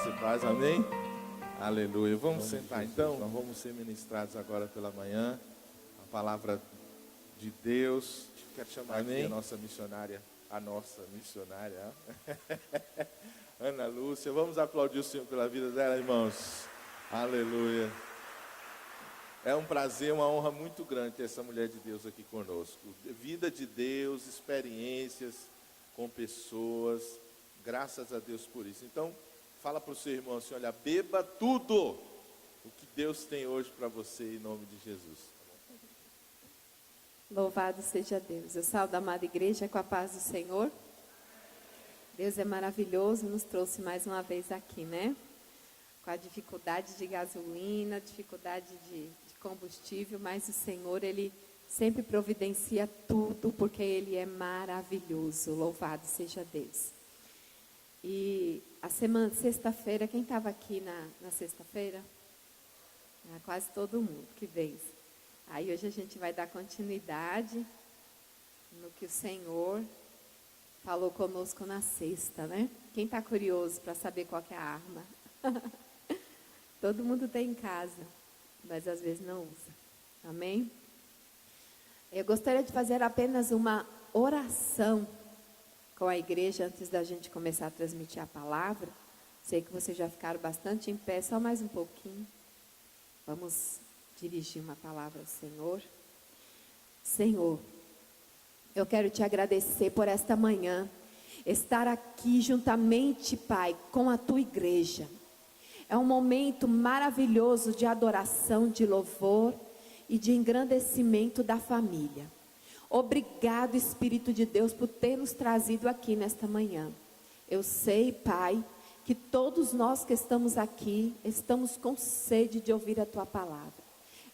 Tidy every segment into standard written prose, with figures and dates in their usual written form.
Graça e paz, amém? Aleluia. Vamos sentar então, nós vamos ser ministrados agora pela manhã. A palavra de Deus. Quero chamar aqui a nossa missionária, Ana Lúcia. Vamos aplaudir o Senhor pela vida dela, irmãos. Aleluia. É um prazer, uma honra muito grande ter essa mulher de Deus aqui conosco. Vida de Deus, experiências com pessoas. Graças a Deus por isso. Então, fala para o seu irmão assim, olha, beba tudo o que Deus tem hoje para você, em nome de Jesus. Louvado seja Deus. Eu saúdo a amada igreja com a paz do Senhor. Deus é maravilhoso, nos trouxe mais uma vez aqui, né? Com a dificuldade de gasolina, dificuldade de combustível, mas o Senhor, Ele sempre providencia tudo, porque Ele é maravilhoso. Louvado seja Deus. E a semana, sexta-feira, quem estava aqui na sexta-feira? Quase todo mundo que veio. Aí hoje a gente vai dar continuidade no que o Senhor falou conosco na sexta, né? Quem está curioso para saber qual que é a arma? Todo mundo tem em casa, mas às vezes não usa. Amém? Eu gostaria de fazer apenas uma oração com a igreja antes da gente começar a transmitir a palavra. Sei que vocês já ficaram bastante em pé, só mais um pouquinho. Vamos dirigir uma palavra ao Senhor. Senhor, eu quero te agradecer por esta manhã, estar aqui juntamente, Pai, com a tua igreja. É um momento maravilhoso de adoração, de louvor e de engrandecimento da família. Obrigado, Espírito de Deus, por ter nos trazido aqui nesta manhã. Eu sei, Pai, que todos nós que estamos aqui, estamos com sede de ouvir a tua palavra.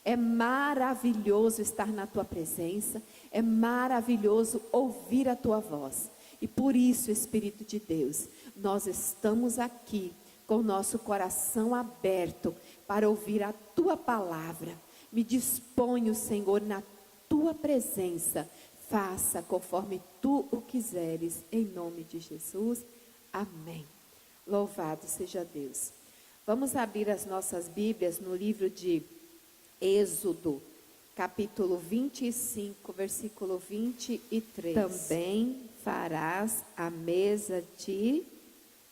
É maravilhoso estar na tua presença, é maravilhoso ouvir a tua voz. E por isso, Espírito de Deus, nós estamos aqui com o nosso coração aberto para ouvir a tua palavra. Me disponho, Senhor, na tua presença. Faça conforme tu o quiseres, em nome de Jesus. Amém. Louvado seja Deus. Vamos abrir as nossas Bíblias no livro de Êxodo, capítulo 25, versículo 23. Também farás a mesa de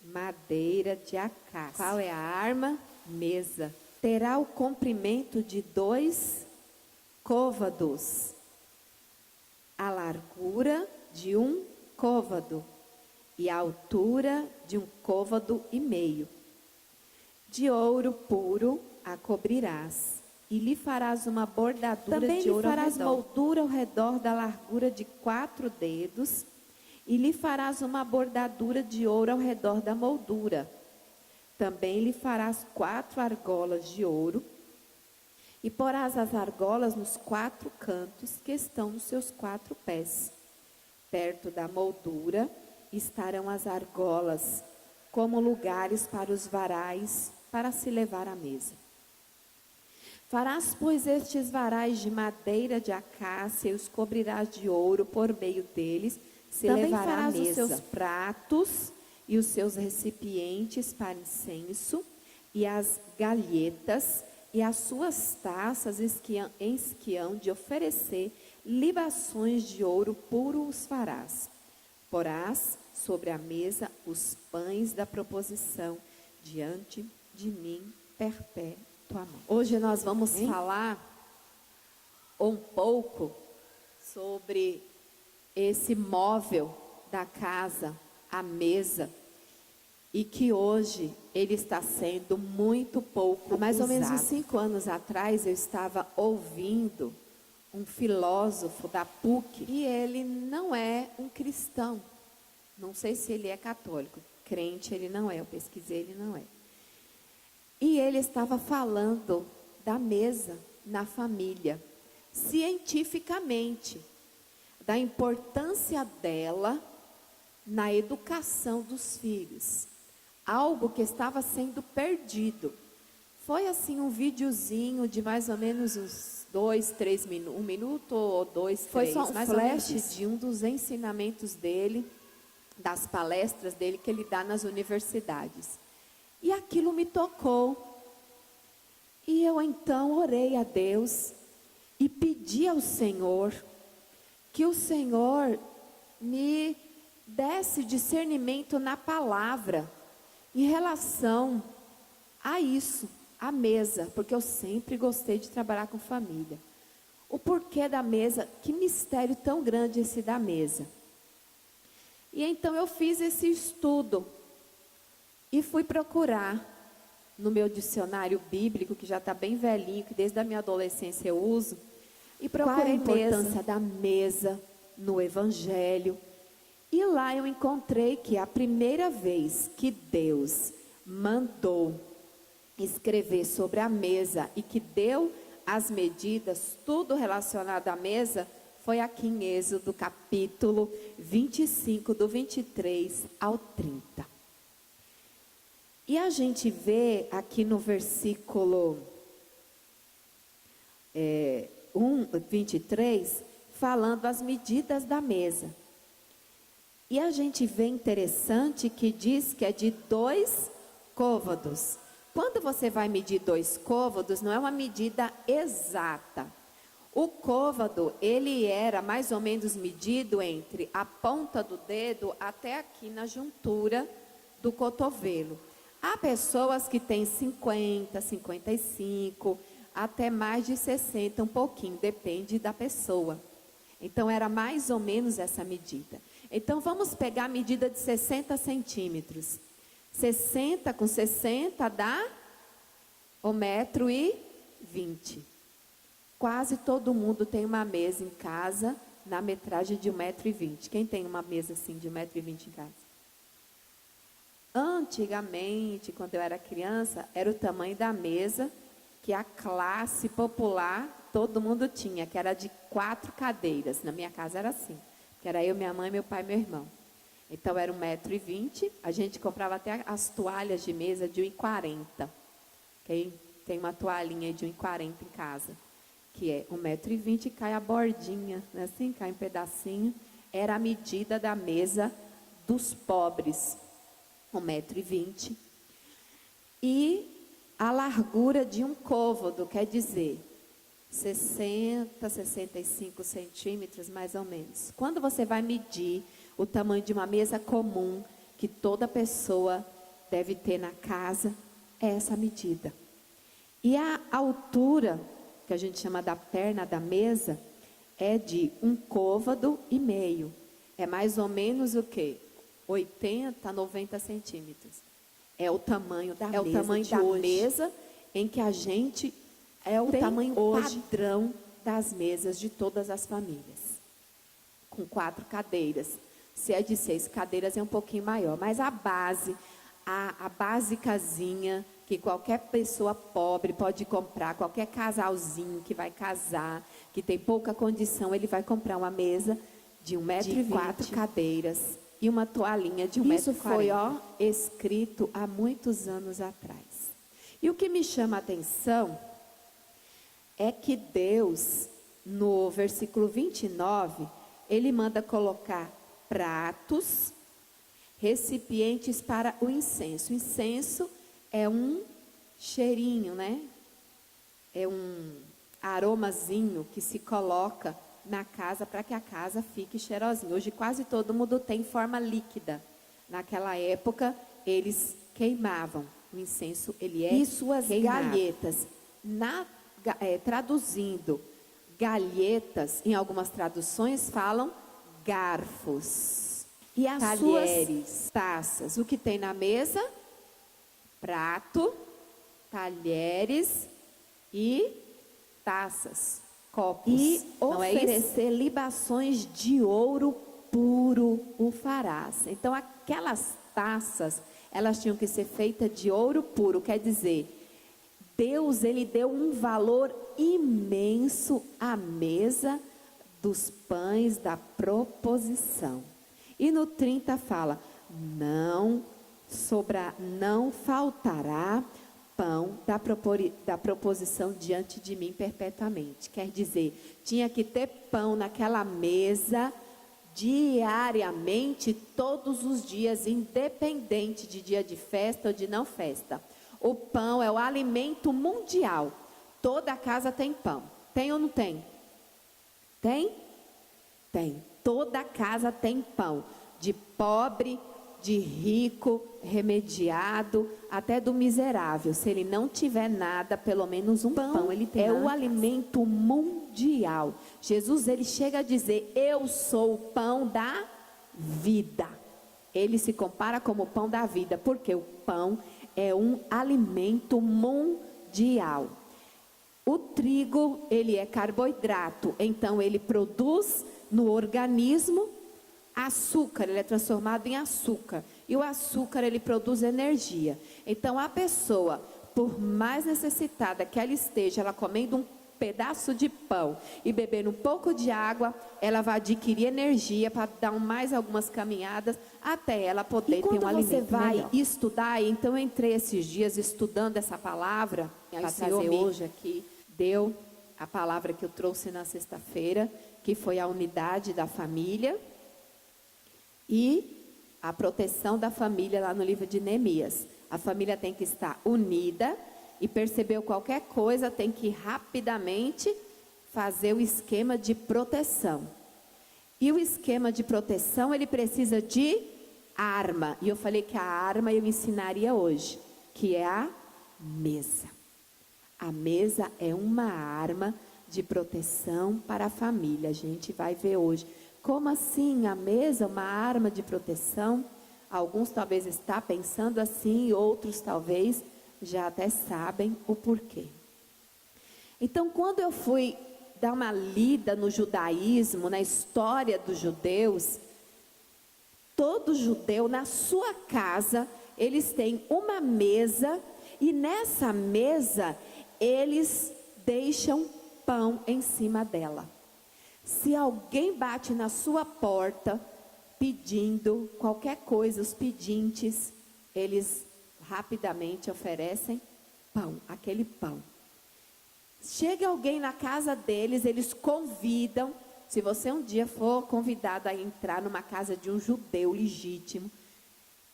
madeira de acácia. Qual é a arma? Mesa. Terá o comprimento de 2 côvados, a largura de 1 côvado e a altura de 1,5 côvado. De ouro puro a cobrirás. E lhe farás uma bordadura de ouro ao redor. Também lhe farás moldura ao redor da largura de 4 dedos. E lhe farás uma bordadura de ouro ao redor da moldura. Também lhe farás 4 argolas de ouro. E porás as argolas nos 4 cantos que estão nos seus 4 pés. Perto da moldura estarão as argolas, como lugares para os varais, para se levar à mesa. Farás, pois, estes varais de madeira de acácia e os cobrirás de ouro, por meio deles se também levará à mesa. Os seus pratos e os seus recipientes para incenso, e as galhetas e as suas taças em que hão de oferecer libações de ouro puro os farás. Porás sobre a mesa os pães da proposição diante de mim perpétuamente. Hoje nós vamos falar um pouco sobre esse móvel da casa, a mesa, e que hoje ele está sendo muito pouco usado. Há mais ou menos uns 5 anos atrás eu estava ouvindo um filósofo da PUC, e ele não é um cristão, não sei se ele é católico, crente ele não é, eu pesquisei, ele não é. E ele estava falando da mesa na família, cientificamente, da importância dela na educação dos filhos. Algo que estava sendo perdido. Foi assim um videozinho de mais ou menos uns 2, 3 minutos, 1 minuto ou 2, 3. Foi só um flash de um dos ensinamentos dele, das palestras dele que ele dá nas universidades. E aquilo me tocou. E eu então orei a Deus e pedi ao Senhor que o Senhor me desse discernimento na palavra em relação a isso, a mesa, porque eu sempre gostei de trabalhar com família. O porquê da mesa, que mistério tão grande esse da mesa. E então eu fiz esse estudo e fui procurar no meu dicionário bíblico, que já está bem velhinho, que desde a minha adolescência eu uso, e procurei a importância da mesa no Evangelho. E lá eu encontrei que a primeira vez que Deus mandou escrever sobre a mesa e que deu as medidas, tudo relacionado à mesa, foi aqui em Êxodo, capítulo 25, do 23 ao 30. E a gente vê aqui no versículo 23, falando as medidas da mesa. E a gente vê interessante que diz que é de 2 côvados. Quando você vai medir 2 côvados, não é uma medida exata. O côvado, ele era mais ou menos medido entre a ponta do dedo até aqui na juntura do cotovelo. Há pessoas que têm 50, 55, até mais de 60, um pouquinho, depende da pessoa. Então, era mais ou menos essa medida. Então, vamos pegar a medida de 60 centímetros. 60 com 60 dá 1,20 m. Quase todo mundo tem uma mesa em casa na metragem de 1,20 m. Quem tem uma mesa assim de 1,20 m em casa? Antigamente, quando eu era criança, era o tamanho da mesa que a classe popular todo mundo tinha, que era de 4 cadeiras. Na minha casa era assim, que era eu, minha mãe, meu pai e meu irmão. Então era 1,20 m. A gente comprava até as toalhas de mesa de 1,40 m. Quem tem uma toalhinha de 1,40 m em casa, que é 1,20 m e cai a bordinha, né? Assim, cai um pedacinho. Era a medida da mesa dos pobres. 1,20 m. E a largura de um côvado, quer dizer, 60, 65 centímetros, mais ou menos. Quando você vai medir o tamanho de uma mesa comum, que toda pessoa deve ter na casa, é essa medida. E a altura, que a gente chama da perna da mesa, é de 1,5 côvado. É mais ou menos o quê? 80, 90 centímetros. É o tamanho da mesa. É o tamanho da mesa em que a gente é o tamanho padrão das mesas de todas as famílias. Com 4 cadeiras. Se é de 6 cadeiras é um pouquinho maior. Mas a base, a basicazinha, que qualquer pessoa pobre pode comprar, qualquer casalzinho que vai casar, que tem pouca condição, ele vai comprar uma mesa de 1,20 m, 4 cadeiras e uma toalhinha de 1,40 m. Isso foi, escrito há muitos anos atrás. E o que me chama a atenção é que Deus, no versículo 29, ele manda colocar pratos, recipientes para o incenso. O incenso é um cheirinho, né? É um aromazinho que se coloca na casa para que a casa fique cheirosinha. Hoje quase todo mundo tem forma líquida. Naquela época, eles queimavam. O incenso, ele é queimado. E suas galhetas, traduzindo, galhetas, em algumas traduções falam garfos. E as talheres, suas taças. O que tem na mesa? Prato, talheres e taças, copos. E oferecer libações de ouro puro o farás. Então, aquelas taças, elas tinham que ser feitas de ouro puro. Quer dizer, Deus, ele deu um valor imenso à mesa dos pães da proposição. E no 30 fala, não faltará pão da proposição diante de mim perpetuamente. Quer dizer, tinha que ter pão naquela mesa diariamente, todos os dias, independente de dia de festa ou de não festa. O pão é o alimento mundial. Toda casa tem pão. Tem ou não tem? Tem? Tem. Toda casa tem pão. De pobre, de rico, remediado, até do miserável. Se ele não tiver nada, pelo menos um pão ele tem. É o alimento mundial. Jesus, ele chega a dizer: eu sou o pão da vida. Ele se compara como o pão da vida, porque o pão é um alimento mundial. O trigo, ele é carboidrato, então ele produz no organismo açúcar, ele é transformado em açúcar. E o açúcar, ele produz energia. Então a pessoa, por mais necessitada que ela esteja, ela comendo um pedaço de pão e bebendo um pouco de água, ela vai adquirir energia para dar mais algumas caminhadas até ela poder ter um alimento melhor. Quando você vai estudar, então eu entrei esses dias estudando essa palavra, para trazer hoje aqui, deu a palavra que eu trouxe na sexta-feira, que foi a unidade da família e a proteção da família lá no livro de Neemias. A família tem que estar unida e percebeu qualquer coisa, tem que rapidamente fazer o esquema de proteção. E o esquema de proteção, ele precisa de arma. E eu falei que a arma eu ensinaria hoje, que é a mesa. A mesa é uma arma de proteção para a família. A gente vai ver hoje. Como assim a mesa é uma arma de proteção? Alguns talvez estão pensando assim, outros talvez já até sabem o porquê. Então, quando eu fui dar uma lida no judaísmo, na história dos judeus, todo judeu, na sua casa, eles têm uma mesa, e nessa mesa, eles deixam pão em cima dela. Se alguém bate na sua porta, pedindo qualquer coisa, os pedintes, eles rapidamente oferecem pão, aquele pão. Chega alguém na casa deles, eles convidam. Se você um dia for convidado a entrar numa casa de um judeu legítimo,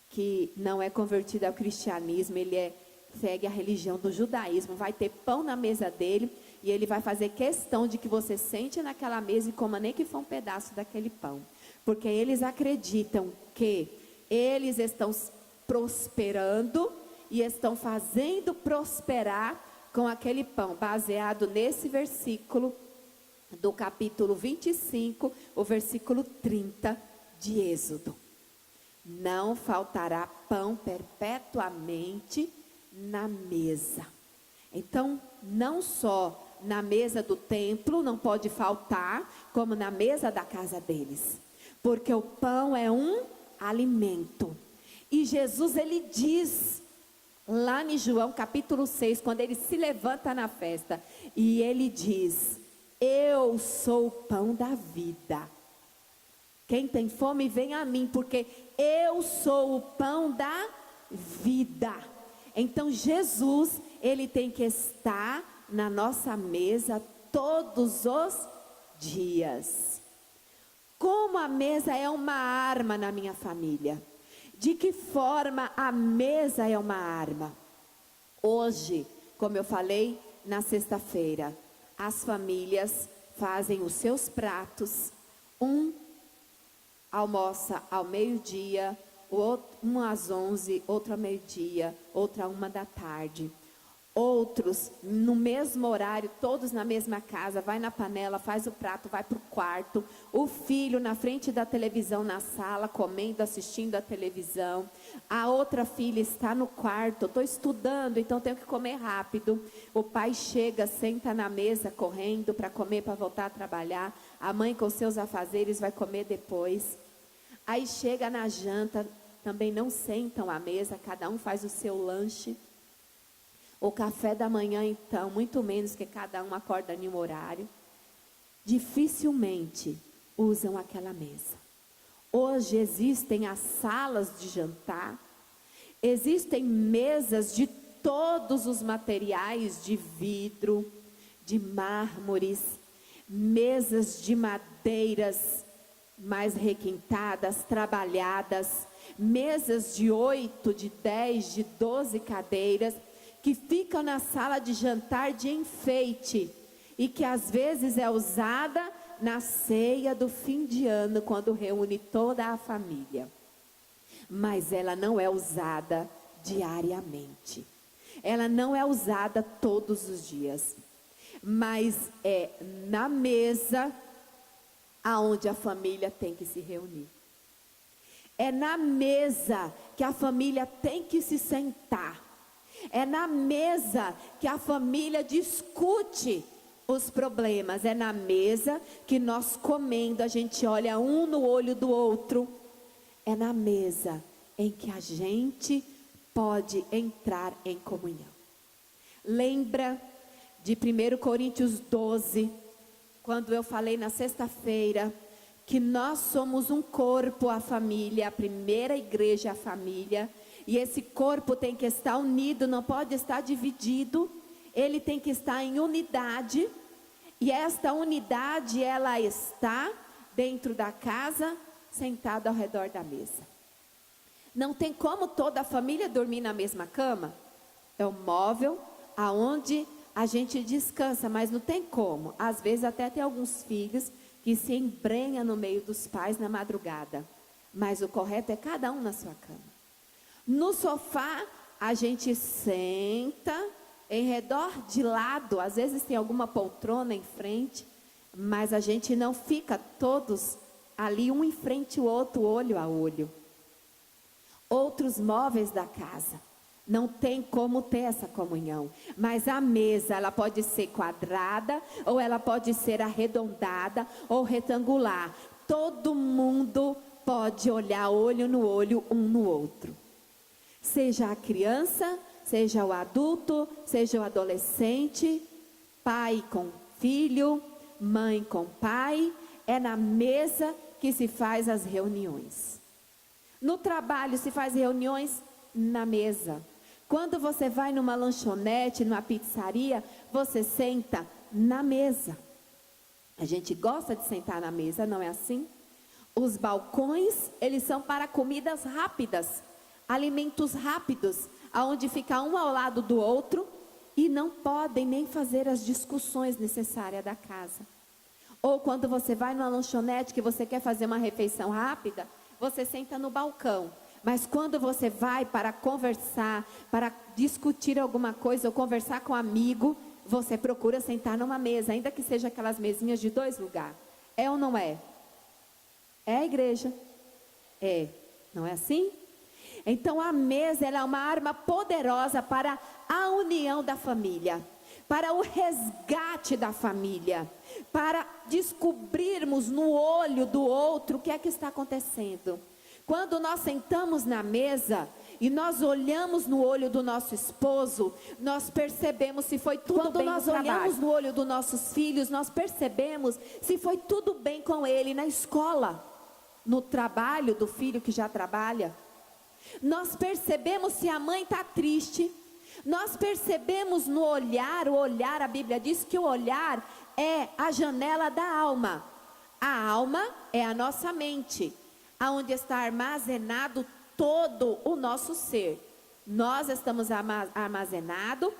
que não é convertido ao cristianismo, ele segue a religião do judaísmo, vai ter pão na mesa dele, e ele vai fazer questão de que você sente naquela mesa e coma nem que for um pedaço daquele pão. Porque eles acreditam que eles estão prosperando e estão fazendo prosperar com aquele pão, baseado nesse versículo do capítulo 25, o versículo 30 de Êxodo. Não faltará pão perpetuamente na mesa. Então, não só na mesa do templo não pode faltar, como na mesa da casa deles. Porque o pão é um alimento. E Jesus, ele diz, lá em João capítulo 6, quando ele se levanta na festa, e ele diz: eu sou o pão da vida. Quem tem fome, vem a mim, porque eu sou o pão da vida. Então Jesus, ele tem que estar na nossa mesa todos os dias. Como a mesa é uma arma na minha família? De que forma a mesa é uma arma? Hoje, como eu falei na sexta-feira, as famílias fazem os seus pratos. Um almoça ao meio-dia, um às 11, outro ao meio-dia, outro à 1h. Outros, no mesmo horário, todos na mesma casa, vai na panela, faz o prato, vai para o quarto. O filho na frente da televisão, na sala, comendo, assistindo a televisão. A outra filha está no quarto, estou estudando, então tenho que comer rápido. O pai chega, senta na mesa, correndo para comer, para voltar a trabalhar. A mãe com seus afazeres vai comer depois. Aí chega na janta, também não sentam à mesa, cada um faz o seu lanche. O café da manhã, então, muito menos, que cada um acorda em um horário. Dificilmente usam aquela mesa. Hoje existem as salas de jantar, existem mesas de todos os materiais, de vidro, de mármores, mesas de madeiras mais requintadas, trabalhadas, mesas de 8, de 10, de 12 cadeiras, que ficam na sala de jantar de enfeite, e que às vezes é usada na ceia do fim de ano, quando reúne toda a família. Mas ela não é usada diariamente. Ela não é usada todos os dias. Mas é na mesa aonde a família tem que se reunir. É na mesa que a família tem que se sentar. É na mesa que a família discute os problemas. É na mesa que nós comendo, a gente olha um no olho do outro. É na mesa em que a gente pode entrar em comunhão. Lembra de 1 Coríntios 12, quando eu falei na sexta-feira, que nós somos um corpo, a família, a primeira igreja, a família, e esse corpo tem que estar unido, não pode estar dividido, ele tem que estar em unidade, e esta unidade, ela está dentro da casa, sentada ao redor da mesa. Não tem como toda a família dormir na mesma cama. É um móvel aonde a gente descansa, mas não tem como. Às vezes até tem alguns filhos que se embrenham no meio dos pais na madrugada. Mas o correto é cada um na sua cama. No sofá, a gente senta em redor de lado. Às vezes tem alguma poltrona em frente, mas a gente não fica todos ali, um em frente ao outro, olho a olho. Outros móveis da casa, não tem como ter essa comunhão. Mas a mesa, ela pode ser quadrada, ou ela pode ser arredondada, ou retangular. Todo mundo pode olhar olho no olho, um no outro. Seja a criança, seja o adulto, seja o adolescente, pai com filho, mãe com pai. É na mesa que se faz as reuniões. No trabalho se faz reuniões na mesa. Quando você vai numa lanchonete, numa pizzaria, você senta na mesa. A gente gosta de sentar na mesa, não é assim? Os balcões, eles são para comidas rápidas, alimentos rápidos, aonde fica um ao lado do outro e não podem nem fazer as discussões necessárias da casa. Ou quando você vai numa lanchonete que você quer fazer uma refeição rápida, você senta no balcão. Mas quando você vai para conversar, para discutir alguma coisa ou conversar com um amigo, você procura sentar numa mesa, ainda que seja aquelas mesinhas de 2 lugares. É ou não é? É a igreja. É. Não é assim? Então a mesa, ela é uma arma poderosa para a união da família, para o resgate da família, para descobrirmos no olho do outro o que é que está acontecendo. Quando nós sentamos na mesa e nós olhamos no olho do nosso esposo, nós percebemos se foi tudo bem no trabalho. Quando nós olhamos no olho dos nossos filhos, nós percebemos se foi tudo bem com ele na escola, no trabalho do filho que já trabalha. Nós percebemos se a mãe está triste. Nós percebemos no olhar, o olhar, a Bíblia diz que o olhar é a janela da alma. A alma é a nossa mente, aonde está armazenado todo o nosso ser. Nós estamos armazenado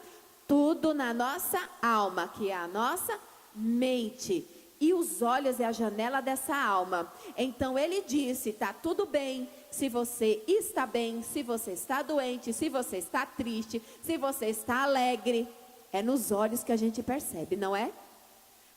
tudo na nossa alma, que é a nossa mente. E os olhos é a janela dessa alma. Então ele disse, está tudo bem se você está bem, se você está doente, se você está triste, se você está alegre. É nos olhos que a gente percebe, não é?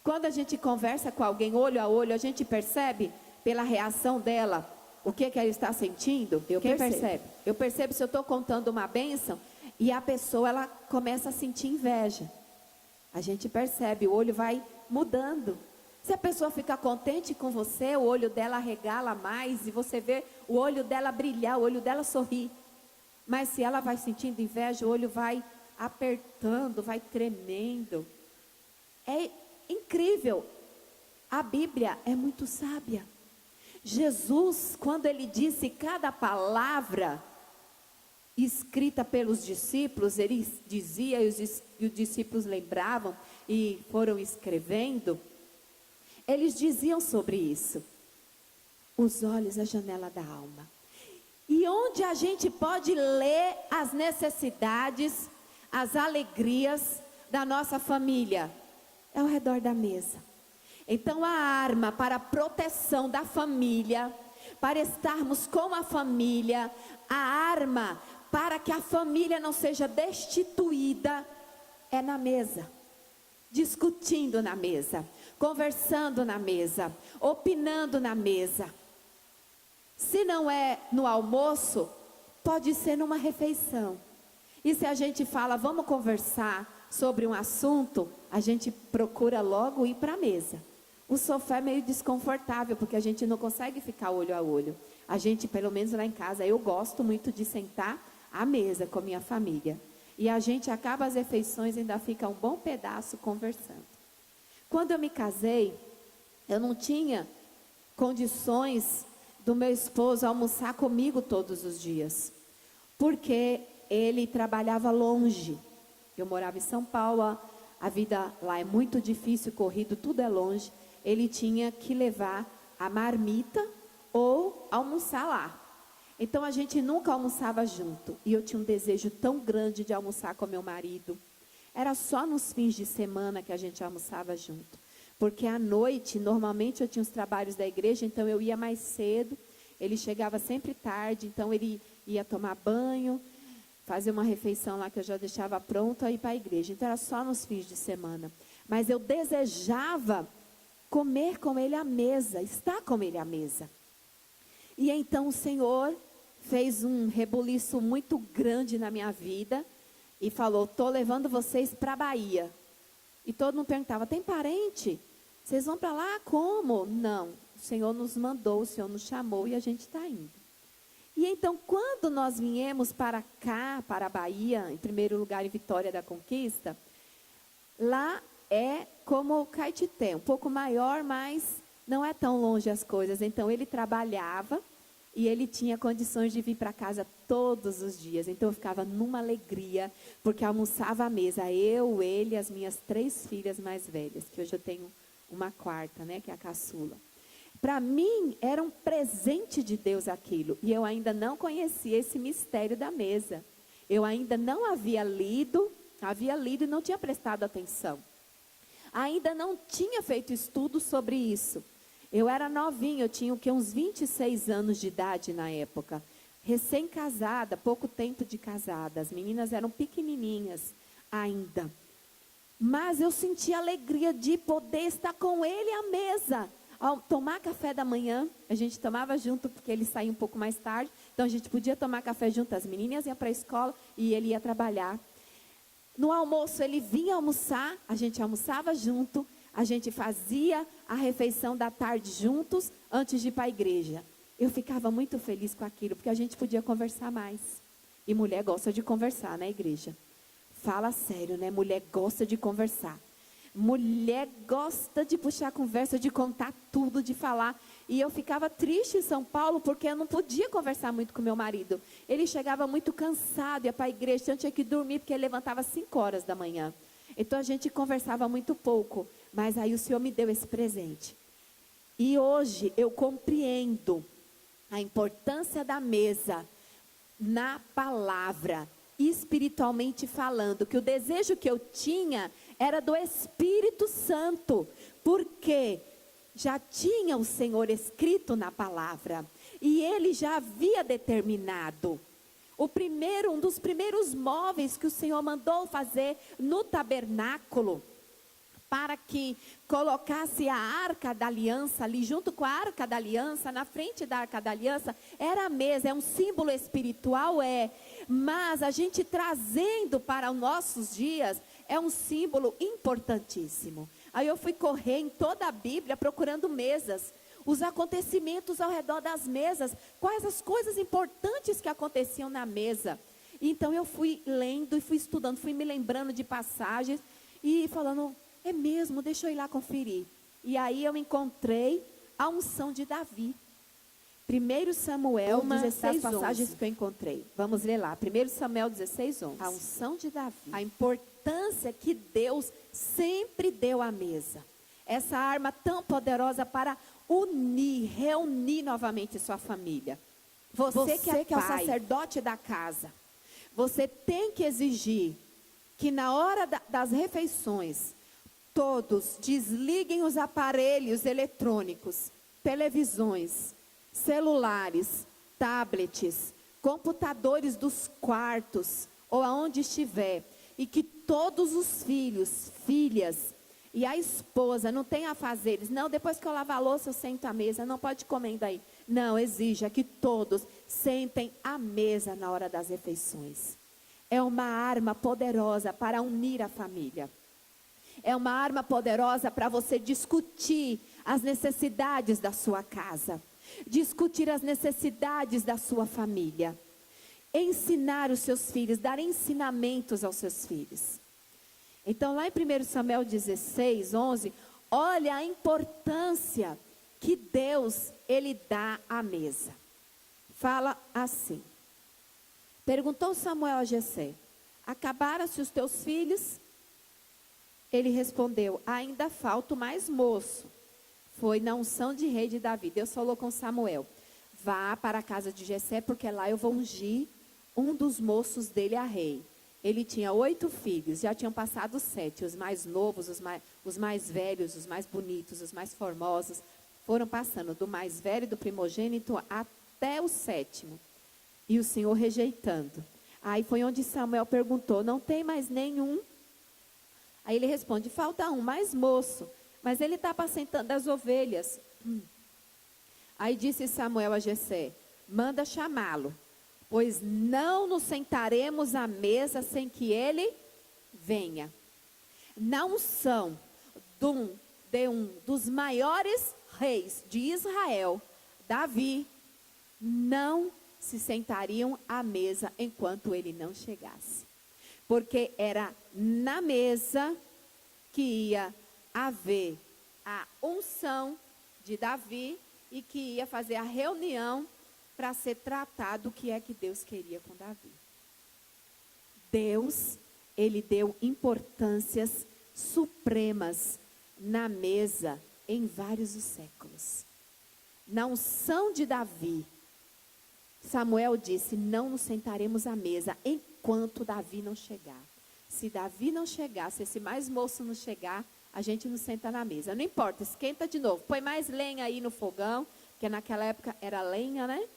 Quando a gente conversa com alguém olho a olho, a gente percebe pela reação dela o que ela está sentindo. Quem percebe? Eu percebo se eu estou contando uma bênção e a pessoa ela começa a sentir inveja. A gente percebe, o olho vai mudando. Se a pessoa fica contente com você, o olho dela arregala mais e você vê o olho dela brilhar, o olho dela sorrir. Mas se ela vai sentindo inveja, o olho vai apertando, vai tremendo. É incrível. A Bíblia é muito sábia. Jesus, quando ele disse cada palavra escrita pelos discípulos, ele dizia e os discípulos lembravam e foram escrevendo. Eles diziam sobre isso. Os olhos, a janela da alma. E onde a gente pode ler as necessidades, as alegrias da nossa família? É ao redor da mesa. Então a arma para a proteção da família, para estarmos com a família, a arma para que a família não seja destituída, é na mesa. Discutindo na mesa, conversando na mesa, opinando na mesa. Se não é no almoço, pode ser numa refeição. E se a gente fala, vamos conversar sobre um assunto, a gente procura logo ir para a mesa. O sofá é meio desconfortável, porque a gente não consegue ficar olho a olho. A gente, pelo menos lá em casa, eu gosto muito de sentar à mesa com a minha família. E a gente acaba as refeições e ainda fica um bom pedaço conversando. Quando eu me casei, eu não tinha condições do meu esposo almoçar comigo todos os dias. Porque ele trabalhava longe. Eu morava em São Paulo, a vida lá é muito difícil, corrido, tudo é longe. Ele tinha que levar a marmita ou almoçar lá. Então a gente nunca almoçava junto. E eu tinha um desejo tão grande de almoçar com meu marido. Era só nos fins de semana que a gente almoçava junto. Porque à noite, normalmente eu tinha os trabalhos da igreja, então eu ia mais cedo. Ele chegava sempre tarde, então ele ia tomar banho, fazer uma refeição lá que eu já deixava pronta e ir para a igreja. Então era só nos fins de semana. Mas eu desejava comer com ele à mesa, estar com ele à mesa. E então o Senhor fez um rebuliço muito grande na minha vida e falou, estou levando vocês para a Bahia. E todo mundo perguntava, tem parente? Vocês vão para lá como? Não, o Senhor nos mandou, o Senhor nos chamou e a gente está indo. E então quando nós viemos para cá, para a Bahia, em primeiro lugar em Vitória da Conquista, lá é como Caetité, um pouco maior, mas não é tão longe as coisas. Então ele trabalhava e ele tinha condições de vir para casa todos os dias. Então eu ficava numa alegria, porque almoçava à mesa, eu, ele e as minhas 3 filhas mais velhas, que hoje eu tenho uma quarta, né, que é a caçula. Para mim era um presente de Deus aquilo, e eu ainda não conhecia esse mistério da mesa. Eu ainda não havia lido e não tinha prestado atenção. Ainda não tinha feito estudo sobre isso. Eu era novinha, eu tinha uns 26 anos de idade na época. Recém-casada, pouco tempo de casada. As meninas eram pequenininhas ainda. Mas eu senti a alegria de poder estar com ele à mesa. Ao tomar café da manhã, a gente tomava junto, porque ele saía um pouco mais tarde. Então a gente podia tomar café junto, as meninas iam para a escola e ele ia trabalhar. No almoço ele vinha almoçar, a gente almoçava junto. A gente fazia a refeição da tarde juntos, antes de ir para a igreja. Eu ficava muito feliz com aquilo, porque a gente podia conversar mais. E mulher gosta de conversar na igreja. Fala sério, né? Mulher gosta de conversar. Mulher gosta de puxar conversa, de contar tudo, de falar. E eu ficava triste em São Paulo, porque eu não podia conversar muito com meu marido. Ele chegava muito cansado, ia para a igreja, então eu tinha que dormir, porque ele levantava 5 horas da manhã. Então a gente conversava muito pouco. Mas aí o Senhor me deu esse presente. E hoje eu compreendo a importância da mesa na palavra, espiritualmente falando, que o desejo que eu tinha era do Espírito Santo, porque já tinha o Senhor escrito na palavra, e Ele já havia determinado. Um dos primeiros móveis que o Senhor mandou fazer no tabernáculo, para que colocasse a arca da aliança ali, junto com a arca da aliança, na frente da arca da aliança, era a mesa, é um símbolo espiritual, mas a gente trazendo para os nossos dias, é um símbolo importantíssimo. Aí eu fui correr em toda a Bíblia procurando mesas, os acontecimentos ao redor das mesas, quais as coisas importantes que aconteciam na mesa. Então eu fui lendo e fui estudando, fui me lembrando de passagens e falando, é mesmo, deixa eu ir lá conferir. E aí eu encontrei a unção de Davi. 1 Samuel 16, das passagens 11. Que eu encontrei. Vamos ler lá. 1 Samuel 16, 11. A unção de Davi. A importância que Deus sempre deu à mesa. essa arma tão poderosa para unir, reunir novamente sua família. Você que é o sacerdote da casa, você tem que exigir que na hora das refeições, todos desliguem os aparelhos eletrônicos, televisões, celulares, tablets, computadores dos quartos ou aonde estiver, e que todos os filhos, filhas e a esposa não tenham afazeres. Não, depois que eu lavar a louça eu sento à mesa, não pode comer daí. Não, exija que todos sentem à mesa na hora das refeições. É uma arma poderosa para unir a família. É uma arma poderosa para você discutir as necessidades da sua casa. Discutir as necessidades da sua família. Ensinar os seus filhos, dar ensinamentos aos seus filhos. Então lá em 1 Samuel 16, 11, olha a importância que Deus, Ele dá à mesa. Fala assim. Perguntou Samuel a Jessé: acabaram-se os teus filhos? Ele respondeu: ainda falta o mais moço. Foi na unção de rei de Davi. Deus falou com Samuel: vá para a casa de Jessé, porque lá eu vou ungir um dos moços dele a rei. Ele tinha 8 filhos, já tinham passado 7. Os mais novos, os mais velhos, os mais bonitos, os mais formosos, foram passando do mais velho, do primogênito, até o 7º. E o Senhor rejeitando. Aí foi onde Samuel perguntou: não tem mais nenhum? Aí ele responde: falta um, mais moço, mas ele está apacentando as ovelhas. Aí disse Samuel a Jessé: manda chamá-lo, pois não nos sentaremos à mesa sem que ele venha. Na unção de um dos maiores reis de Israel, Davi, não se sentariam à mesa enquanto ele não chegasse. Porque era na mesa que ia haver a unção de Davi e que ia fazer a reunião para ser tratado o que é que Deus queria com Davi. Deus, Ele deu importâncias supremas na mesa em vários os séculos. Na unção de Davi, Samuel disse: não nos sentaremos à mesa enquanto Davi não chegar. Se Davi não chegar, se esse mais moço não chegar, a gente não senta na mesa. Não importa, esquenta de novo. Põe mais lenha aí no fogão, porque naquela época era lenha, né?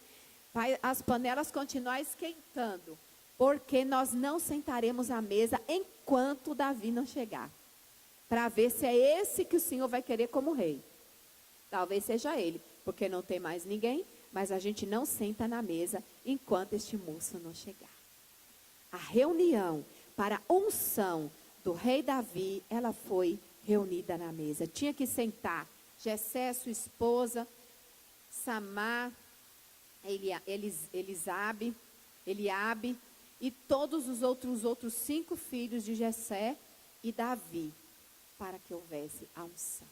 As panelas continuam esquentando, porque nós não sentaremos à mesa enquanto Davi não chegar. Para ver se é esse que o Senhor vai querer como rei. Talvez seja ele, porque não tem mais ninguém, mas a gente não senta na mesa enquanto este moço não chegar. A reunião para a unção do rei Davi, ela foi reunida na mesa. Tinha que sentar Jessé, sua esposa, Samar, Eliabe e todos os outros 5 filhos de Jessé e Davi, para que houvesse a unção.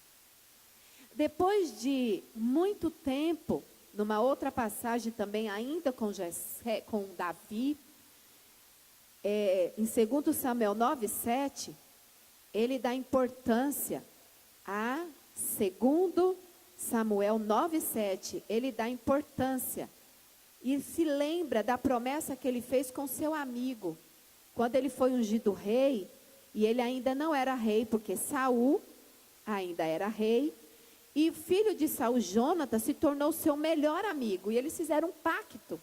Depois de muito tempo, numa outra passagem também, ainda com Davi, em 2 Samuel 9:7, ele dá importância a 2 Samuel 9:7, ele dá importância e se lembra da promessa que ele fez com seu amigo, quando ele foi ungido rei, e ele ainda não era rei, porque Saul ainda era rei, e o filho de Saul, Jonatas, se tornou seu melhor amigo, e eles fizeram um pacto.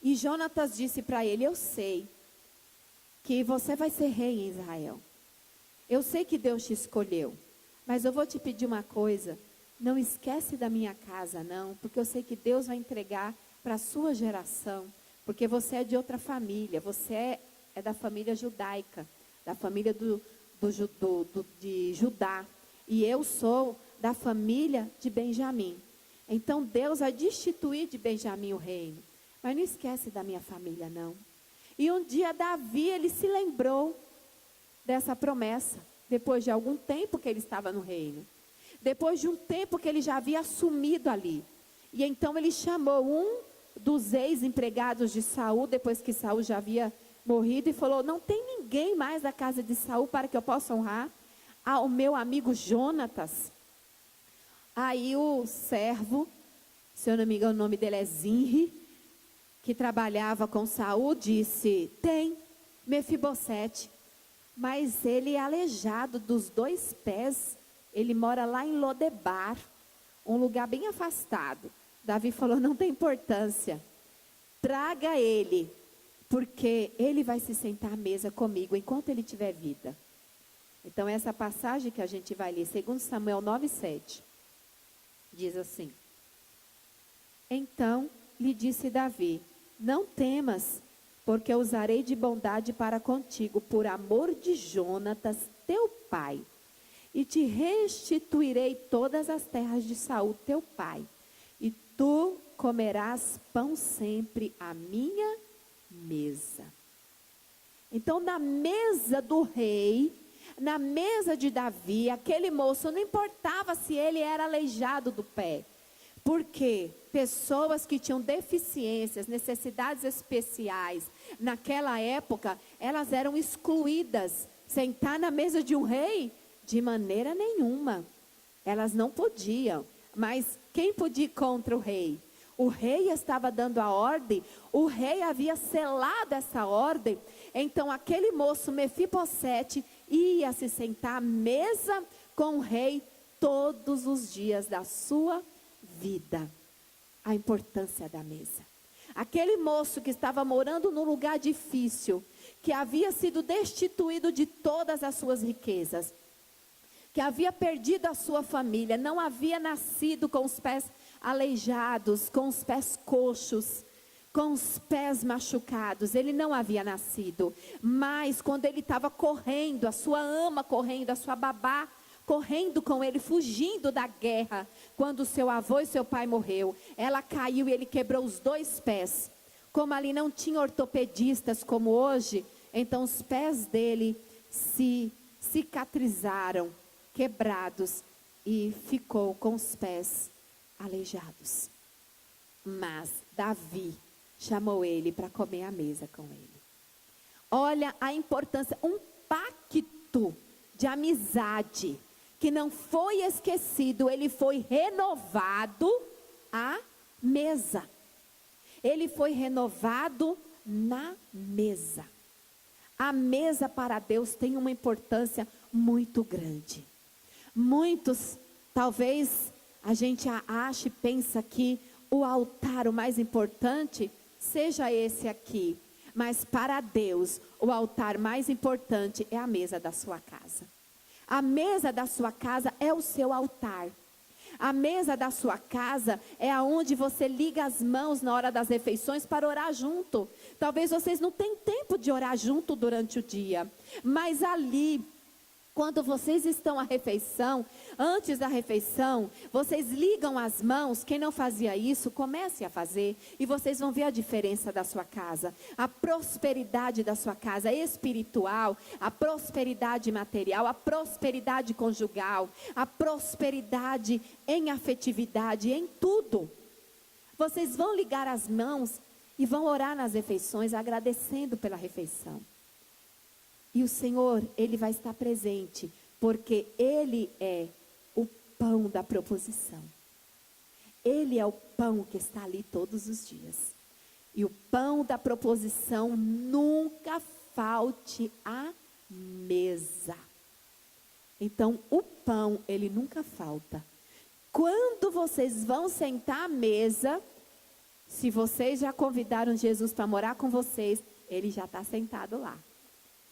E Jonatas disse para ele: eu sei que você vai ser rei em Israel. Eu sei que Deus te escolheu. Mas eu vou te pedir uma coisa. Não esquece da minha casa, não. Porque eu sei que Deus vai entregar para a sua geração. Porque você é de outra família. Você é da família judaica. Da família de Judá. E eu sou da família de Benjamim. Então Deus vai destituir de Benjamim o reino. Mas não esquece da minha família, não. E um dia Davi, ele se lembrou dessa promessa. Depois de algum tempo que ele estava no reino. Depois de um tempo que ele já havia assumido ali. E então ele chamou um dos ex-empregados de Saul, depois que Saul já havia morrido, e falou: não tem ninguém mais da casa de Saul para que eu possa honrar? ao meu amigo Jonatas. Aí o servo, se eu não me engano o nome dele é Zinri, que trabalhava com Saul, disse: tem Mefibosete, mas ele é aleijado dos 2 pés, ele mora lá em Lodebar, um lugar bem afastado. Davi falou: não tem importância, traga ele, porque ele vai se sentar à mesa comigo enquanto ele tiver vida. Então essa passagem que a gente vai ler, 2 Samuel 9:7, diz assim: então lhe disse Davi: não temas, porque eu usarei de bondade para contigo, por amor de Jonatas, teu pai, e te restituirei todas as terras de Saul, teu pai, e tu comerás pão sempre à minha mesa. Então, na mesa do rei, na mesa de Davi, aquele moço, não importava se ele era aleijado do pé, porque pessoas que tinham deficiências, necessidades especiais, naquela época, elas eram excluídas. Sentar na mesa de um rei, de maneira nenhuma. Elas não podiam. Mas quem podia ir contra o rei? O rei estava dando a ordem, o rei havia selado essa ordem. Então aquele moço Mefibosete ia se sentar à mesa com o rei todos os dias da sua vida. A importância da mesa. Aquele moço que estava morando num lugar difícil, que havia sido destituído de todas as suas riquezas, que havia perdido a sua família, não havia nascido com os pés aleijados, com os pés coxos, com os pés machucados, ele não havia nascido. Mas quando ele estava correndo, a sua ama correndo, a sua babá correndo com ele, fugindo da guerra, quando seu avô e seu pai morreu, ela caiu e ele quebrou os 2 pés. Como ali não tinha ortopedistas como hoje, então os pés dele se cicatrizaram, quebrados, e ficou com os pés aleijados. Mas Davi chamou ele para comer à mesa com ele. Olha a importância, um pacto de amizade que não foi esquecido, ele foi renovado à mesa. Ele foi renovado na mesa. A mesa para Deus tem uma importância muito grande. Muitos, talvez a gente ache e pensa que o altar, o mais importante, seja esse aqui. Mas para Deus, o altar mais importante é a mesa da sua casa. A mesa da sua casa é o seu altar. A mesa da sua casa é aonde você liga as mãos na hora das refeições para orar junto. Talvez vocês não tenham tempo de orar junto durante o dia, mas ali, quando vocês estão à refeição, antes da refeição, vocês ligam as mãos. Quem não fazia isso, comece a fazer. E vocês vão ver a diferença da sua casa. A prosperidade da sua casa espiritual, a prosperidade material, a prosperidade conjugal, a prosperidade em afetividade, em tudo. Vocês vão ligar as mãos e vão orar nas refeições, agradecendo pela refeição. E o Senhor, Ele vai estar presente, porque Ele é o pão da proposição. Ele é o pão que está ali todos os dias. E o pão da proposição nunca falte à mesa. Então, o pão, ele nunca falta. Quando vocês vão sentar à mesa, se vocês já convidaram Jesus para morar com vocês, Ele já está sentado lá.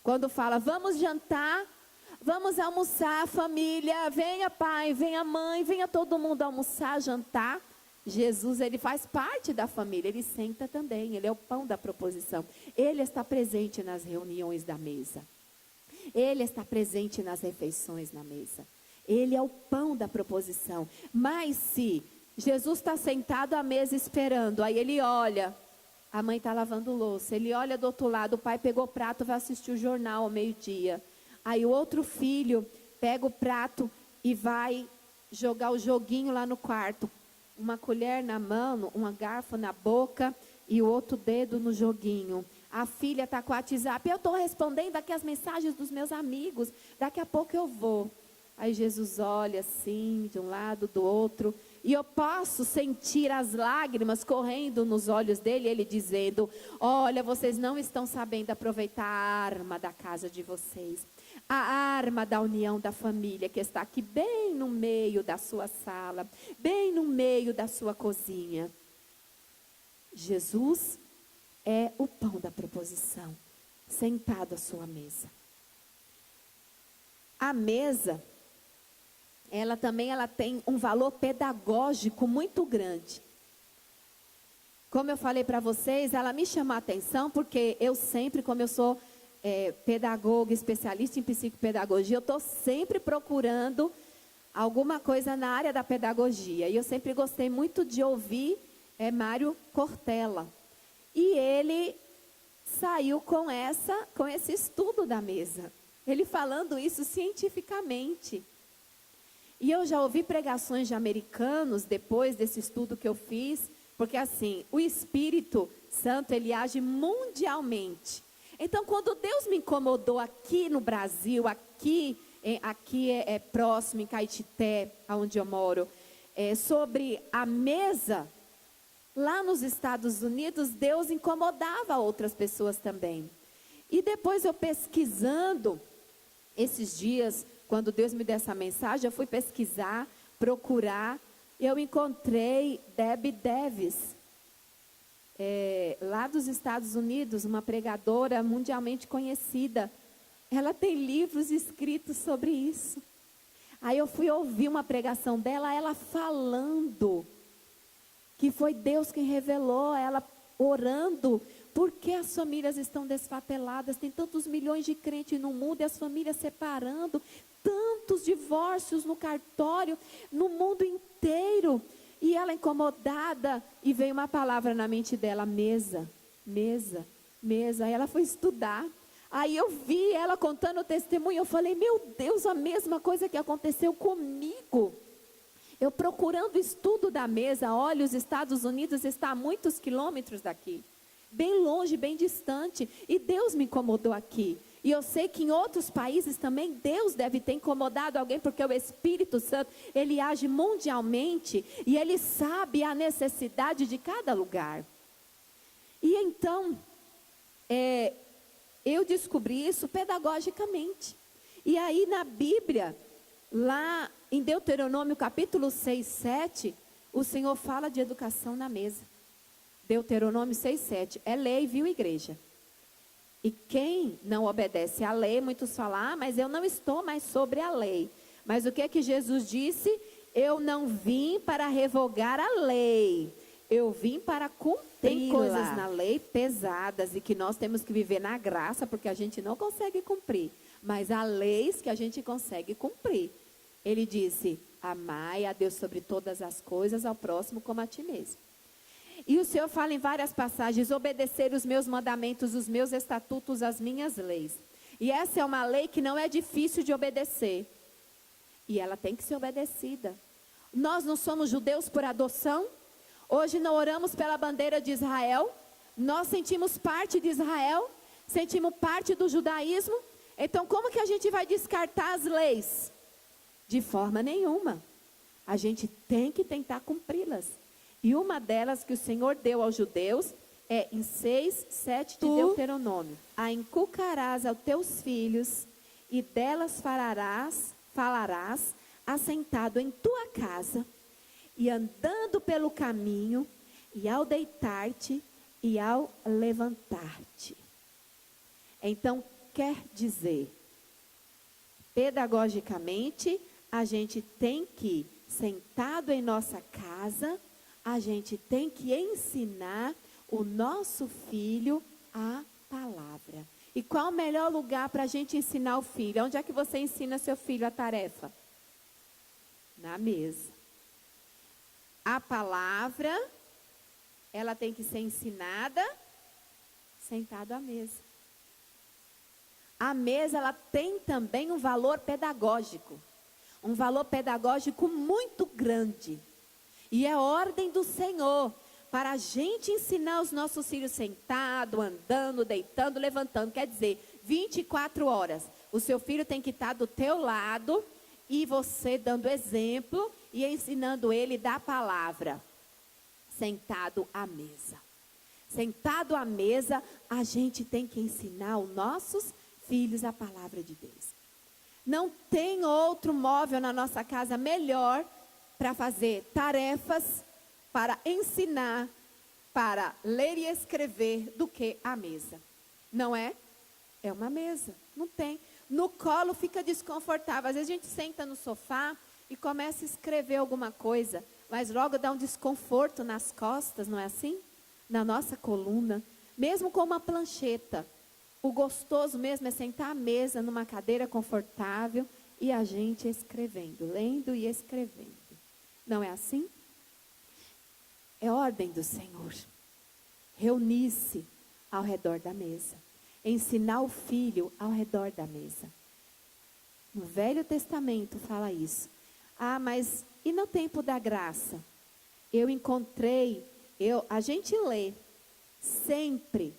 Quando fala, vamos jantar, vamos almoçar, família, venha pai, venha mãe, venha todo mundo almoçar, jantar. Jesus, ele faz parte da família, ele senta também, ele é o pão da proposição. Ele está presente nas reuniões da mesa. Ele está presente nas refeições na mesa. Ele é o pão da proposição. Mas se Jesus está sentado à mesa esperando, aí ele olha... A mãe está lavando louça, ele olha do outro lado, o pai pegou o prato, vai assistir o jornal ao meio-dia. Aí o outro filho pega o prato e vai jogar o joguinho lá no quarto. Uma colher na mão, uma garfo na boca e o outro dedo no joguinho. A filha está com o WhatsApp, eu estou respondendo aqui as mensagens dos meus amigos, daqui a pouco eu vou. Aí Jesus olha assim, de um lado, do outro, e eu posso sentir as lágrimas correndo nos olhos dele, ele dizendo: olha, vocês não estão sabendo aproveitar a arma da casa de vocês, a arma da união da família, que está aqui bem no meio da sua sala, bem no meio da sua cozinha. Jesus é o pão da proposição, sentado à sua mesa. A mesa, ela tem um valor pedagógico muito grande. Como eu falei para vocês, ela me chamou a atenção porque eu sempre, como eu sou pedagoga, especialista em psicopedagogia, eu estou sempre procurando alguma coisa na área da pedagogia. E eu sempre gostei muito de ouvir Mário Cortella. E ele saiu com esse estudo da mesa. Ele falando isso cientificamente. E eu já ouvi pregações de americanos depois desse estudo que eu fiz, porque assim, o Espírito Santo, ele age mundialmente. Então, quando Deus me incomodou aqui no Brasil, aqui é próximo, em Caetité, onde eu moro, sobre a mesa, lá nos Estados Unidos, Deus incomodava outras pessoas também. E depois eu pesquisando, esses dias, quando Deus me deu essa mensagem, eu fui pesquisar, procurar, e eu encontrei Debbie Davis, lá dos Estados Unidos, uma pregadora mundialmente conhecida. Ela tem livros escritos sobre isso. Aí eu fui ouvir uma pregação dela, ela falando que foi Deus quem revelou, ela orando, porque as famílias estão desfateladas, tem tantos milhões de crentes no mundo e as famílias separando, tantos divórcios no cartório, no mundo inteiro. E ela incomodada, e veio uma palavra na mente dela: mesa, mesa, mesa. Aí ela foi estudar. Aí eu vi ela contando o testemunho, eu falei: meu Deus, a mesma coisa que aconteceu comigo. Eu procurando o estudo da mesa, olha, os Estados Unidos está a muitos quilômetros daqui, bem longe, bem distante, e Deus me incomodou aqui. E eu sei que em outros países também Deus deve ter incomodado alguém, porque o Espírito Santo, ele age mundialmente e ele sabe a necessidade de cada lugar. E então, eu descobri isso pedagogicamente. E aí na Bíblia, lá em Deuteronômio capítulo 6, 7, o Senhor fala de educação na mesa. Deuteronômio 6, 7, é lei, viu, igreja? E quem não obedece à lei, muitos falam: mas eu não estou mais sobre a lei. Mas o que é que Jesus disse? Eu não vim para revogar a lei, eu vim para cumprir. Tem coisas na lei pesadas e que nós temos que viver na graça, porque a gente não consegue cumprir. Mas há leis que a gente consegue cumprir. Ele disse: amai a Deus sobre todas as coisas, ao próximo como a ti mesmo. E o Senhor fala em várias passagens: obedecer os meus mandamentos, os meus estatutos, as minhas leis. E essa é uma lei que não é difícil de obedecer. E ela tem que ser obedecida. Nós não somos judeus por adoção. Hoje não oramos pela bandeira de Israel. Nós sentimos parte de Israel. Sentimos parte do judaísmo. Então como que a gente vai descartar as leis? De forma nenhuma. A gente tem que tentar cumpri-las. E uma delas que o Senhor deu aos judeus é em 6, 7 de Deuteronômio: a inculcarás aos teus filhos, e delas falarás assentado em tua casa, e andando pelo caminho, e ao deitar-te, e ao levantar-te. Então, quer dizer, pedagogicamente, a gente tem que, sentado em nossa casa, a gente tem que ensinar o nosso filho a palavra. E qual o melhor lugar para a gente ensinar o filho? Onde é que você ensina seu filho a tarefa? Na mesa. A palavra, ela tem que ser ensinada sentado à mesa. A mesa, ela tem também um valor pedagógico. Um valor pedagógico muito grande. E é ordem do Senhor para a gente ensinar os nossos filhos sentado, andando, deitando, levantando. Quer dizer, 24 horas. O seu filho tem que estar do teu lado, e você dando exemplo e ensinando ele da palavra. Sentado à mesa. Sentado à mesa, a gente tem que ensinar os nossos filhos a palavra de Deus. Não tem outro móvel na nossa casa melhor para fazer tarefas, para ensinar, para ler e escrever do que a mesa. Não é? É uma mesa. Não tem. No colo fica desconfortável. Às vezes a gente senta no sofá e começa a escrever alguma coisa, mas logo dá um desconforto nas costas, não é assim? Na nossa coluna. Mesmo com uma plancheta. O gostoso mesmo é sentar à mesa numa cadeira confortável e a gente escrevendo, lendo e escrevendo. Não é assim? É ordem do Senhor. Reunir-se ao redor da mesa. Ensinar o filho ao redor da mesa. No Velho Testamento fala isso. Ah, mas e no tempo da graça? Eu encontrei, a gente lê sempre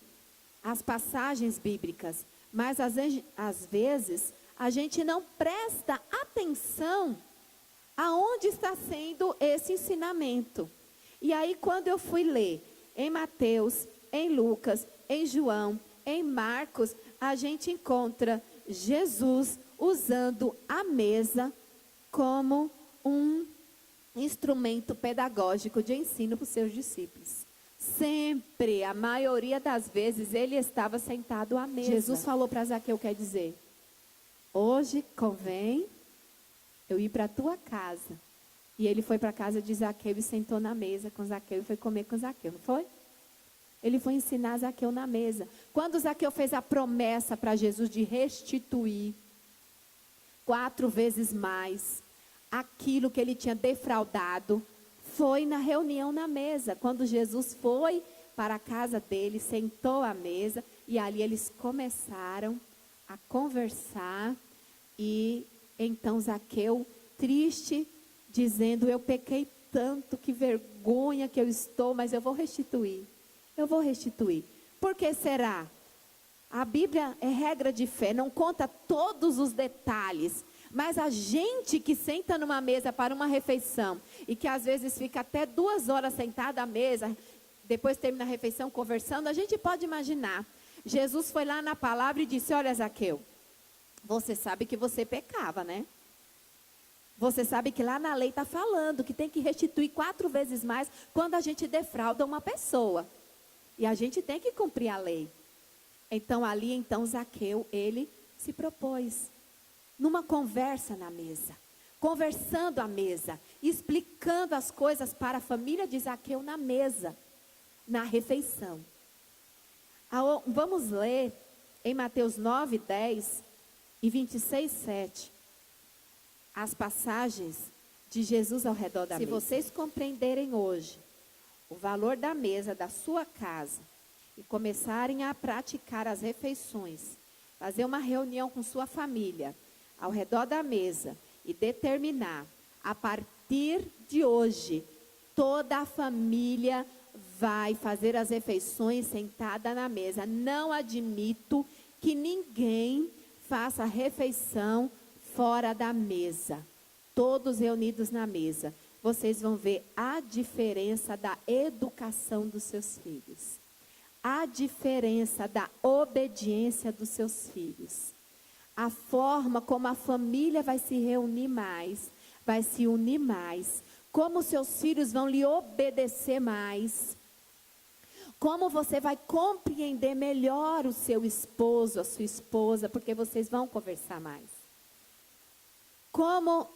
as passagens bíblicas, mas às vezes a gente não presta atenção aonde está sendo esse ensinamento. E aí quando eu fui ler em Mateus, em Lucas, em João, em Marcos, a gente encontra Jesus usando a mesa como um instrumento pedagógico de ensino para os seus discípulos. Sempre, a maioria das vezes, ele estava sentado à mesa. Jesus falou para Zaqueu, quer dizer, hoje convém eu ir para a tua casa. E ele foi para a casa de Zaqueu e sentou na mesa com Zaqueu e foi comer com Zaqueu, não foi? Ele foi ensinar Zaqueu na mesa. Quando Zaqueu fez a promessa para Jesus de restituir 4 vezes mais aquilo que ele tinha defraudado, foi na reunião na mesa. Quando Jesus foi para a casa dele, sentou à mesa e ali eles começaram a conversar e então Zaqueu, triste, dizendo, eu pequei tanto, que vergonha que eu estou, mas eu vou restituir. Eu vou restituir. Por que será? A Bíblia é regra de fé, não conta todos os detalhes. Mas a gente que senta numa mesa para uma refeição e que às vezes fica até 2 horas sentada à mesa, depois termina a refeição conversando, a gente pode imaginar. Jesus foi lá na palavra e disse, olha Zaqueu, você sabe que você pecava, né? Você sabe que lá na lei está falando que tem que restituir 4 vezes mais quando a gente defrauda uma pessoa. E a gente tem que cumprir a lei. Então ali, Zaqueu, ele se propôs. Numa conversa na mesa. Conversando à mesa. Explicando as coisas para a família de Zaqueu na mesa. Na refeição. Vamos ler em Mateus 9, 10 e 26, 7. As passagens de Jesus ao redor da mesa. Se vocês compreenderem hoje o valor da mesa da sua casa e começarem a praticar as refeições, fazer uma reunião com sua família ao redor da mesa e determinar, a partir de hoje, toda a família vai fazer as refeições sentada na mesa. Não admito que ninguém faça a refeição fora da mesa. Todos reunidos na mesa. Vocês vão ver a diferença da educação dos seus filhos. A diferença da obediência dos seus filhos. A forma como a família vai se reunir mais, vai se unir mais. Como seus filhos vão lhe obedecer mais. Como você vai compreender melhor o seu esposo, a sua esposa, porque vocês vão conversar mais. Como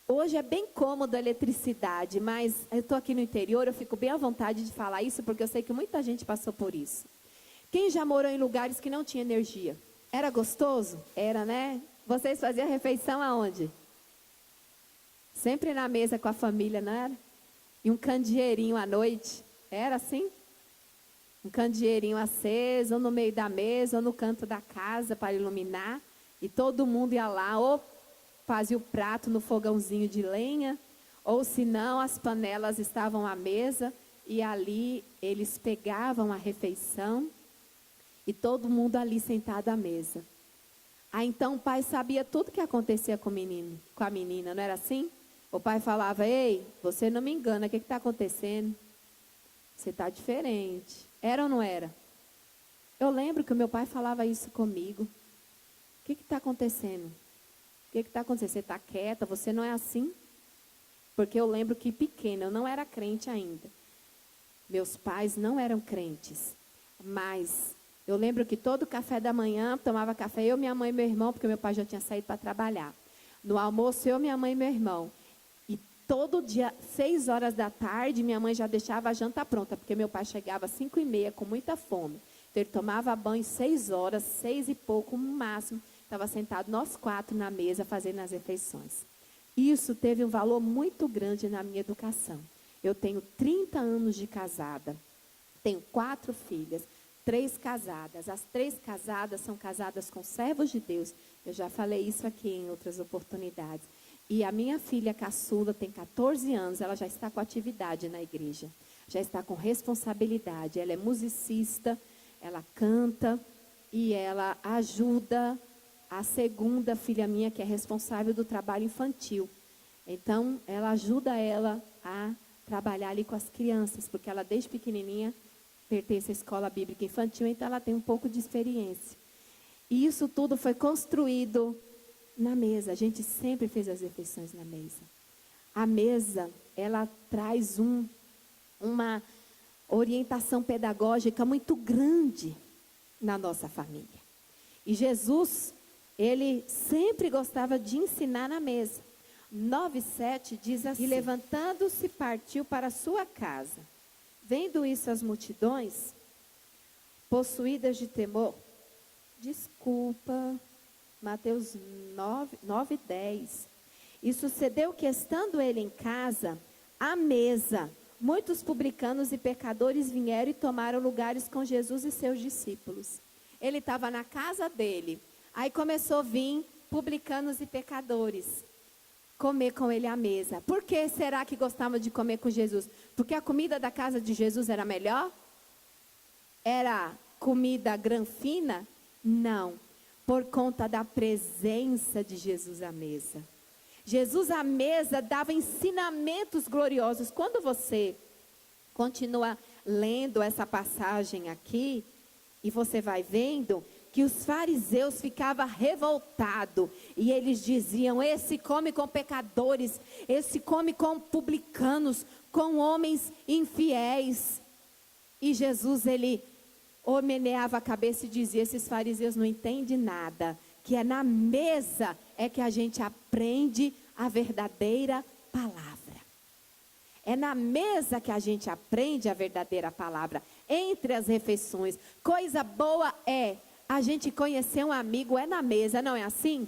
hoje é bem cômodo a eletricidade, mas eu estou aqui no interior, eu fico bem à vontade de falar isso, porque eu sei que muita gente passou por isso. Quem já morou em lugares que não tinha energia? Era gostoso? Era, né? Vocês faziam a refeição aonde? Sempre na mesa com a família, não era? E um candeeirinho à noite. Era assim? Um candeeirinho aceso, ou no meio da mesa, ou no canto da casa para iluminar. E todo mundo ia lá, ou fazia o prato no fogãozinho de lenha, ou se não, as panelas estavam à mesa, e ali eles pegavam a refeição, e todo mundo ali sentado à mesa. Aí então o pai sabia tudo que acontecia com o menino, com a menina, não era assim? O pai falava, ei, você não me engana, o que está acontecendo? Você está diferente. Era ou não era? Eu lembro que o meu pai falava isso comigo. O que está acontecendo? O que está acontecendo? Você está quieta, você não é assim? Porque eu lembro que pequena, eu não era crente ainda. Meus pais não eram crentes. Mas eu lembro que todo café da manhã, tomava café eu, minha mãe e meu irmão, porque meu pai já tinha saído para trabalhar. No almoço, eu, minha mãe e meu irmão. E todo dia, 6 horas da tarde, minha mãe já deixava a janta pronta, porque meu pai chegava às 5h30 com muita fome. Então ele tomava banho 6 horas, 6 e pouco no máximo. Estava sentado nós 4 na mesa fazendo as refeições. Isso teve um valor muito grande na minha educação. Eu tenho 30 anos de casada. Tenho 4 filhas, 3 casadas. As 3 casadas são casadas com servos de Deus. Eu já falei isso aqui em outras oportunidades. E a minha filha caçula tem 14 anos, ela já está com atividade na igreja. Já está com responsabilidade. Ela é musicista, ela canta e ela ajuda a segunda filha minha, que é responsável do trabalho infantil. Então, ela ajuda ela a trabalhar ali com as crianças, porque ela desde pequenininha pertence à escola bíblica infantil, então ela tem um pouco de experiência. E isso tudo foi construído na mesa. A gente sempre fez as refeições na mesa. A mesa, ela traz uma orientação pedagógica muito grande na nossa família. E Jesus, ele sempre gostava de ensinar na mesa. 9:7 diz assim: e levantando-se partiu para sua casa. Vendo isso as multidões, possuídas de temor, Mateus 9:10. E sucedeu que, estando ele em casa, à mesa, muitos publicanos e pecadores vieram e tomaram lugares com Jesus e seus discípulos. Ele estava na casa dele. Aí começou a vir publicanos e pecadores comer com ele à mesa. Por que será que gostavam de comer com Jesus? Porque a comida da casa de Jesus era melhor? Era comida granfina? Não. Por conta da presença de Jesus à mesa. Jesus à mesa dava ensinamentos gloriosos. Quando você continua lendo essa passagem aqui, e você vai vendo que os fariseus ficavam revoltados. E eles diziam, esse come com pecadores, esse come com publicanos, com homens infiéis. E Jesus, ele meneava a cabeça e dizia, esses fariseus não entendem nada. Que é na mesa é que a gente aprende a verdadeira palavra. É na mesa que a gente aprende a verdadeira palavra. Entre as refeições. Coisa boa é a gente conhecer um amigo, é na mesa, não é assim?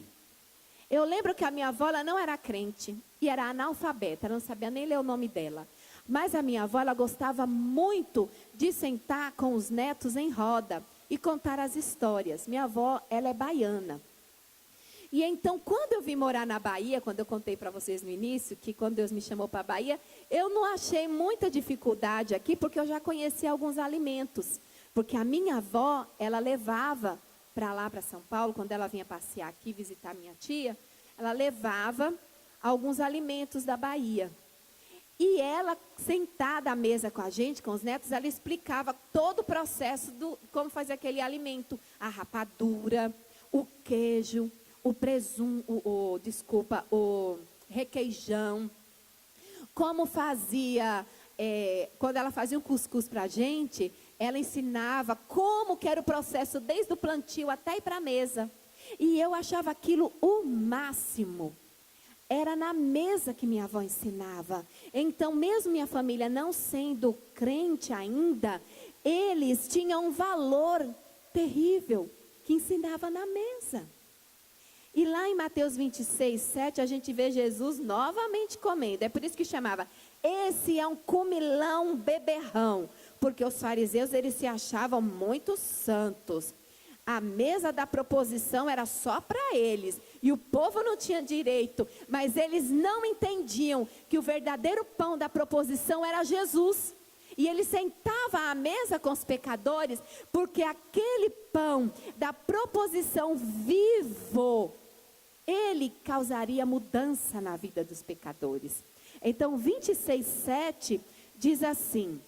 Eu lembro que a minha avó, ela não era crente. E era analfabeta, ela não sabia nem ler o nome dela. Mas a minha avó, ela gostava muito de sentar com os netos em roda e contar as histórias. Minha avó, ela é baiana. E então, quando eu vim morar na Bahia, quando eu contei para vocês no início, que quando Deus me chamou para a Bahia, eu não achei muita dificuldade aqui, porque eu já conhecia alguns alimentos. Porque a minha avó, ela levava para lá, para São Paulo, quando ela vinha passear aqui, visitar minha tia, ela levava alguns alimentos da Bahia. E ela, sentada à mesa com a gente, com os netos, ela explicava todo o processo do como fazer aquele alimento. A rapadura, o queijo, o presunto, o requeijão. Como fazia, quando ela fazia um cuscuz para a gente, ela ensinava como que era o processo desde o plantio até ir para a mesa. E eu achava aquilo o máximo. Era na mesa que minha avó ensinava. Então, mesmo minha família não sendo crente ainda, eles tinham um valor terrível que ensinava na mesa. E lá em Mateus 26:7, a gente vê Jesus novamente comendo. É por isso que chamava, esse é um comilão beberrão. Porque os fariseus, eles se achavam muito santos. A mesa da proposição era só para eles. E o povo não tinha direito. Mas eles não entendiam que o verdadeiro pão da proposição era Jesus. E ele sentava à mesa com os pecadores, porque aquele pão da proposição vivo, ele causaria mudança na vida dos pecadores. Então 26:7 diz assim: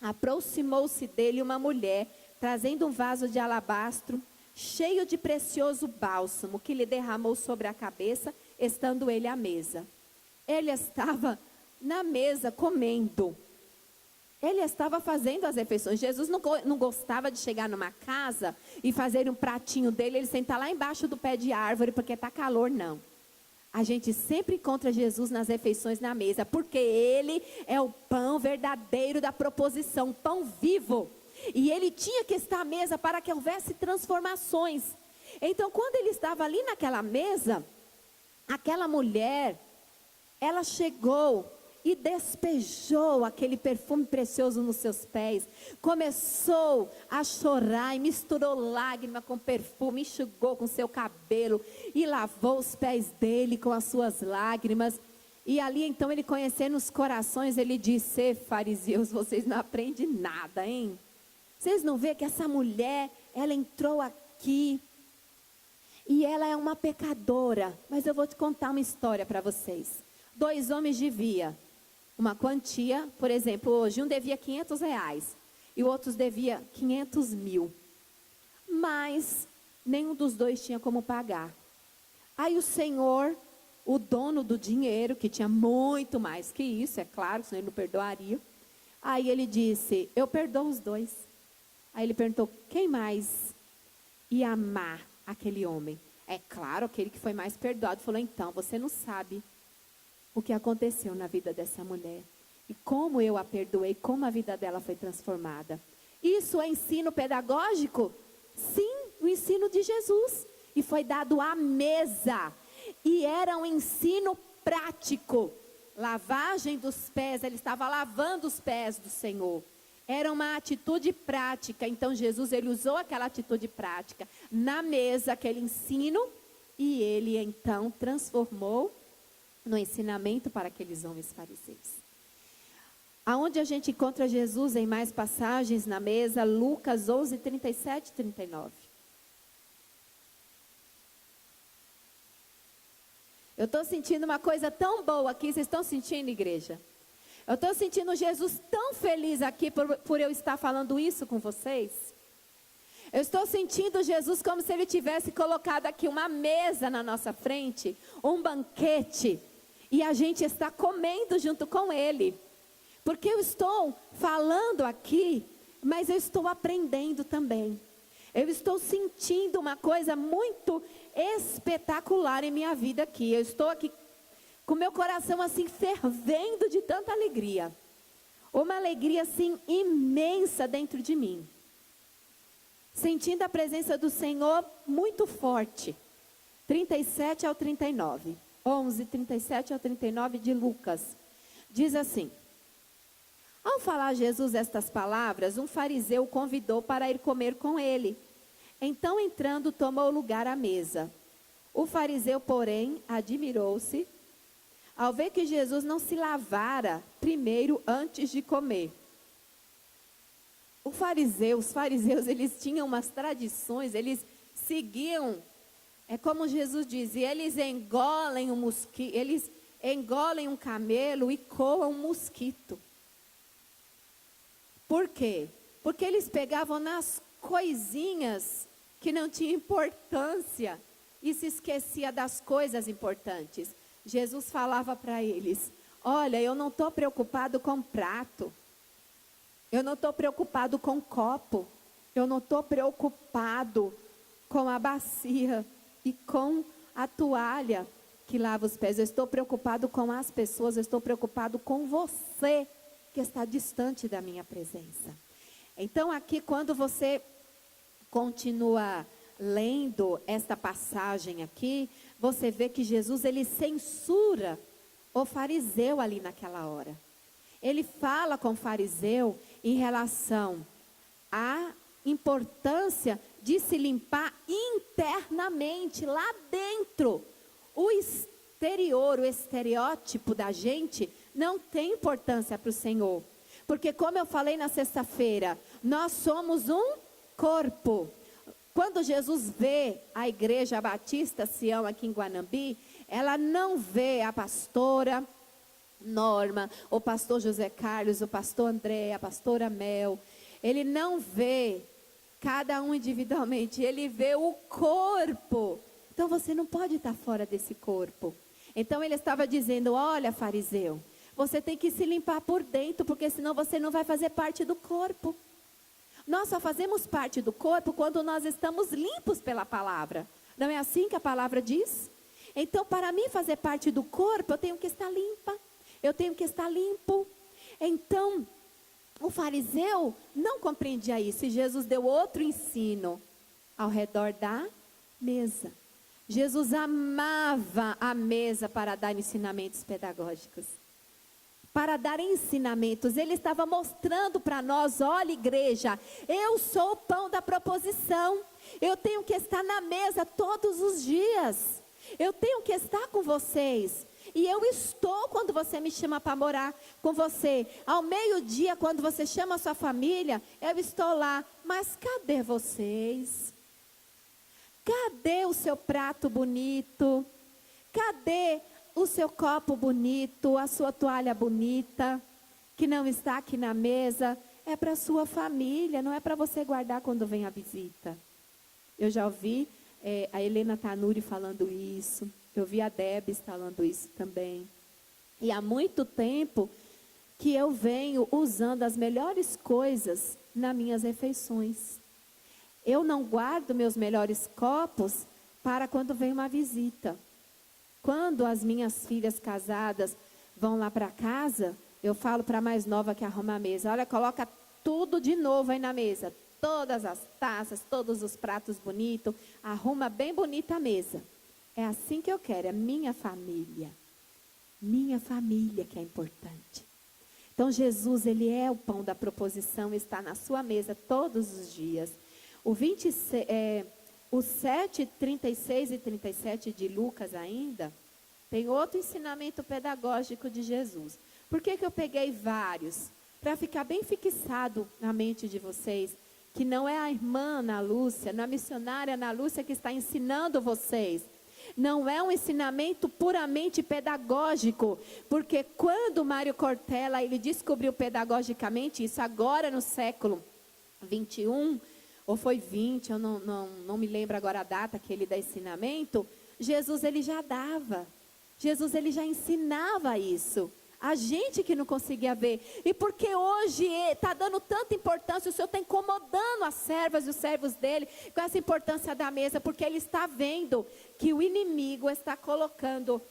aproximou-se dele uma mulher, trazendo um vaso de alabastro, cheio de precioso bálsamo, que lhe derramou sobre a cabeça, estando ele à mesa. Ele estava na mesa comendo. Ele estava fazendo as refeições. Jesus não gostava de chegar numa casa e fazer um pratinho dele, ele sentar lá embaixo do pé de árvore, porque está calor, não. A gente sempre encontra Jesus nas refeições na mesa, porque ele é o pão verdadeiro da proposição, pão vivo. E ele tinha que estar à mesa para que houvesse transformações. Então, quando ele estava ali naquela mesa, aquela mulher, ela chegou e despejou aquele perfume precioso nos seus pés. Começou a chorar e misturou lágrima com perfume, enxugou com seu cabelo e lavou os pés dele com as suas lágrimas. E ali então ele, conhecendo os corações, ele disse: fariseus, vocês não aprendem nada, hein? Vocês não veem que essa mulher, ela entrou aqui e ela é uma pecadora. Mas eu vou te contar uma história para vocês. 2 homens deviam uma quantia, por exemplo, hoje um devia R$500 e o outro devia 500 mil. Mas nenhum dos dois tinha como pagar. Aí o Senhor, o dono do dinheiro, que tinha muito mais que isso, é claro, senão ele não perdoaria. Aí ele disse: eu perdoo os dois. Aí ele perguntou: quem mais ia amar aquele homem? É claro, aquele que foi mais perdoado falou: então, você não sabe o que aconteceu na vida dessa mulher. E como eu a perdoei, como a vida dela foi transformada. Isso é ensino pedagógico? Sim, o ensino de Jesus. E foi dado à mesa. E era um ensino prático. Lavagem dos pés, ele estava lavando os pés do Senhor. Era uma atitude prática. Então Jesus, ele usou aquela atitude prática na mesa, aquele ensino, e ele então transformou no ensinamento para aqueles homens fariseus. Aonde a gente encontra Jesus em mais passagens na mesa? Lucas 11, 37 e 39. Eu estou sentindo uma coisa tão boa aqui. Vocês estão sentindo, igreja? Eu estou sentindo Jesus tão feliz aqui por eu estar falando isso com vocês. Eu estou sentindo Jesus como se ele tivesse colocado aqui uma mesa na nossa frente, um banquete, e a gente está comendo junto com ele. Porque eu estou falando aqui, mas eu estou aprendendo também. Eu estou sentindo uma coisa muito espetacular em minha vida aqui. Eu estou aqui com meu coração assim fervendo de tanta alegria. Uma alegria assim imensa dentro de mim. Sentindo a presença do Senhor muito forte. 37 ao 39. 11, 37 ao 39 de Lucas. Diz assim: ao falar Jesus estas palavras, um fariseu o convidou para ir comer com ele. Então, entrando, tomou lugar à mesa. O fariseu, porém, admirou-se ao ver que Jesus não se lavara primeiro antes de comer. Os fariseus, eles tinham umas tradições, eles seguiam, é como Jesus dizia, eles engolem um camelo e coam um mosquito. Por quê? Porque eles pegavam nas coisinhas que não tinham importância e se esquecia das coisas importantes. Jesus falava para eles: olha, eu não estou preocupado com prato, eu não estou preocupado com copo, eu não estou preocupado com a bacia e com a toalha que lava os pés. Eu estou preocupado com as pessoas, eu estou preocupado com você que está distante da minha presença. Então aqui, quando você continua lendo esta passagem aqui, você vê que Jesus, ele censura o fariseu ali naquela hora. Ele fala com o fariseu em relação à importância de se limpar internamente, lá dentro. O exterior, o estereótipo da gente não tem importância para o Senhor. Porque como eu falei na sexta-feira, nós somos um corpo. Quando Jesus vê a Igreja Batista Sião aqui em Guanambi, ela não vê a pastora Norma, o pastor José Carlos, o pastor André, a pastora Mel. Ele não vê cada um individualmente, ele vê o corpo. Então você não pode estar fora desse corpo. Então ele estava dizendo: olha, fariseu, você tem que se limpar por dentro, porque senão você não vai fazer parte do corpo. Nós só fazemos parte do corpo quando nós estamos limpos pela palavra. Não é assim que a palavra diz? Então, para mim fazer parte do corpo, eu tenho que estar limpa. Eu tenho que estar limpo. Então, o fariseu não compreendia isso. E Jesus deu outro ensino ao redor da mesa. Jesus amava a mesa para dar ensinamentos pedagógicos. Para dar ensinamentos. Ele estava mostrando para nós: olha, igreja, eu sou o pão da proposição. Eu tenho que estar na mesa todos os dias. Eu tenho que estar com vocês. E eu estou quando você me chama para morar com você. Ao meio-dia, quando você chama a sua família, eu estou lá. Mas cadê vocês? Cadê o seu prato bonito? Cadê o seu copo bonito, a sua toalha bonita, que não está aqui na mesa? É para a sua família, não é para você guardar quando vem a visita. Eu já ouvi a Helena Tanuri falando isso. Eu vi a Debs falando isso também. E há muito tempo que eu venho usando as melhores coisas nas minhas refeições. Eu não guardo meus melhores copos para quando vem uma visita. Quando as minhas filhas casadas vão lá para casa, eu falo para a mais nova que arruma a mesa: olha, coloca tudo de novo aí na mesa. Todas as taças, todos os pratos bonitos. Arruma bem bonita a mesa. É assim que eu quero, é minha família. Minha família que é importante. Então Jesus, ele é o pão da proposição, está na sua mesa todos os dias. O 7, 36 e 37 de Lucas ainda, tem outro ensinamento pedagógico de Jesus. Por que eu peguei vários? Para ficar bem fixado na mente de vocês, que não é a irmã Ana Lúcia, não é a missionária Ana Lúcia que está ensinando vocês. Não é um ensinamento puramente pedagógico, porque quando Mário Cortella, ele descobriu pedagogicamente isso, agora no século 21, ou foi 20, eu não me lembro agora a data que ele dá ensinamento, Jesus ele já dava, Jesus ele já ensinava isso. A gente que não conseguia ver. E porque hoje está dando tanta importância, o Senhor está incomodando as servas e os servos dele com essa importância da mesa, porque ele está vendo que o inimigo está colocando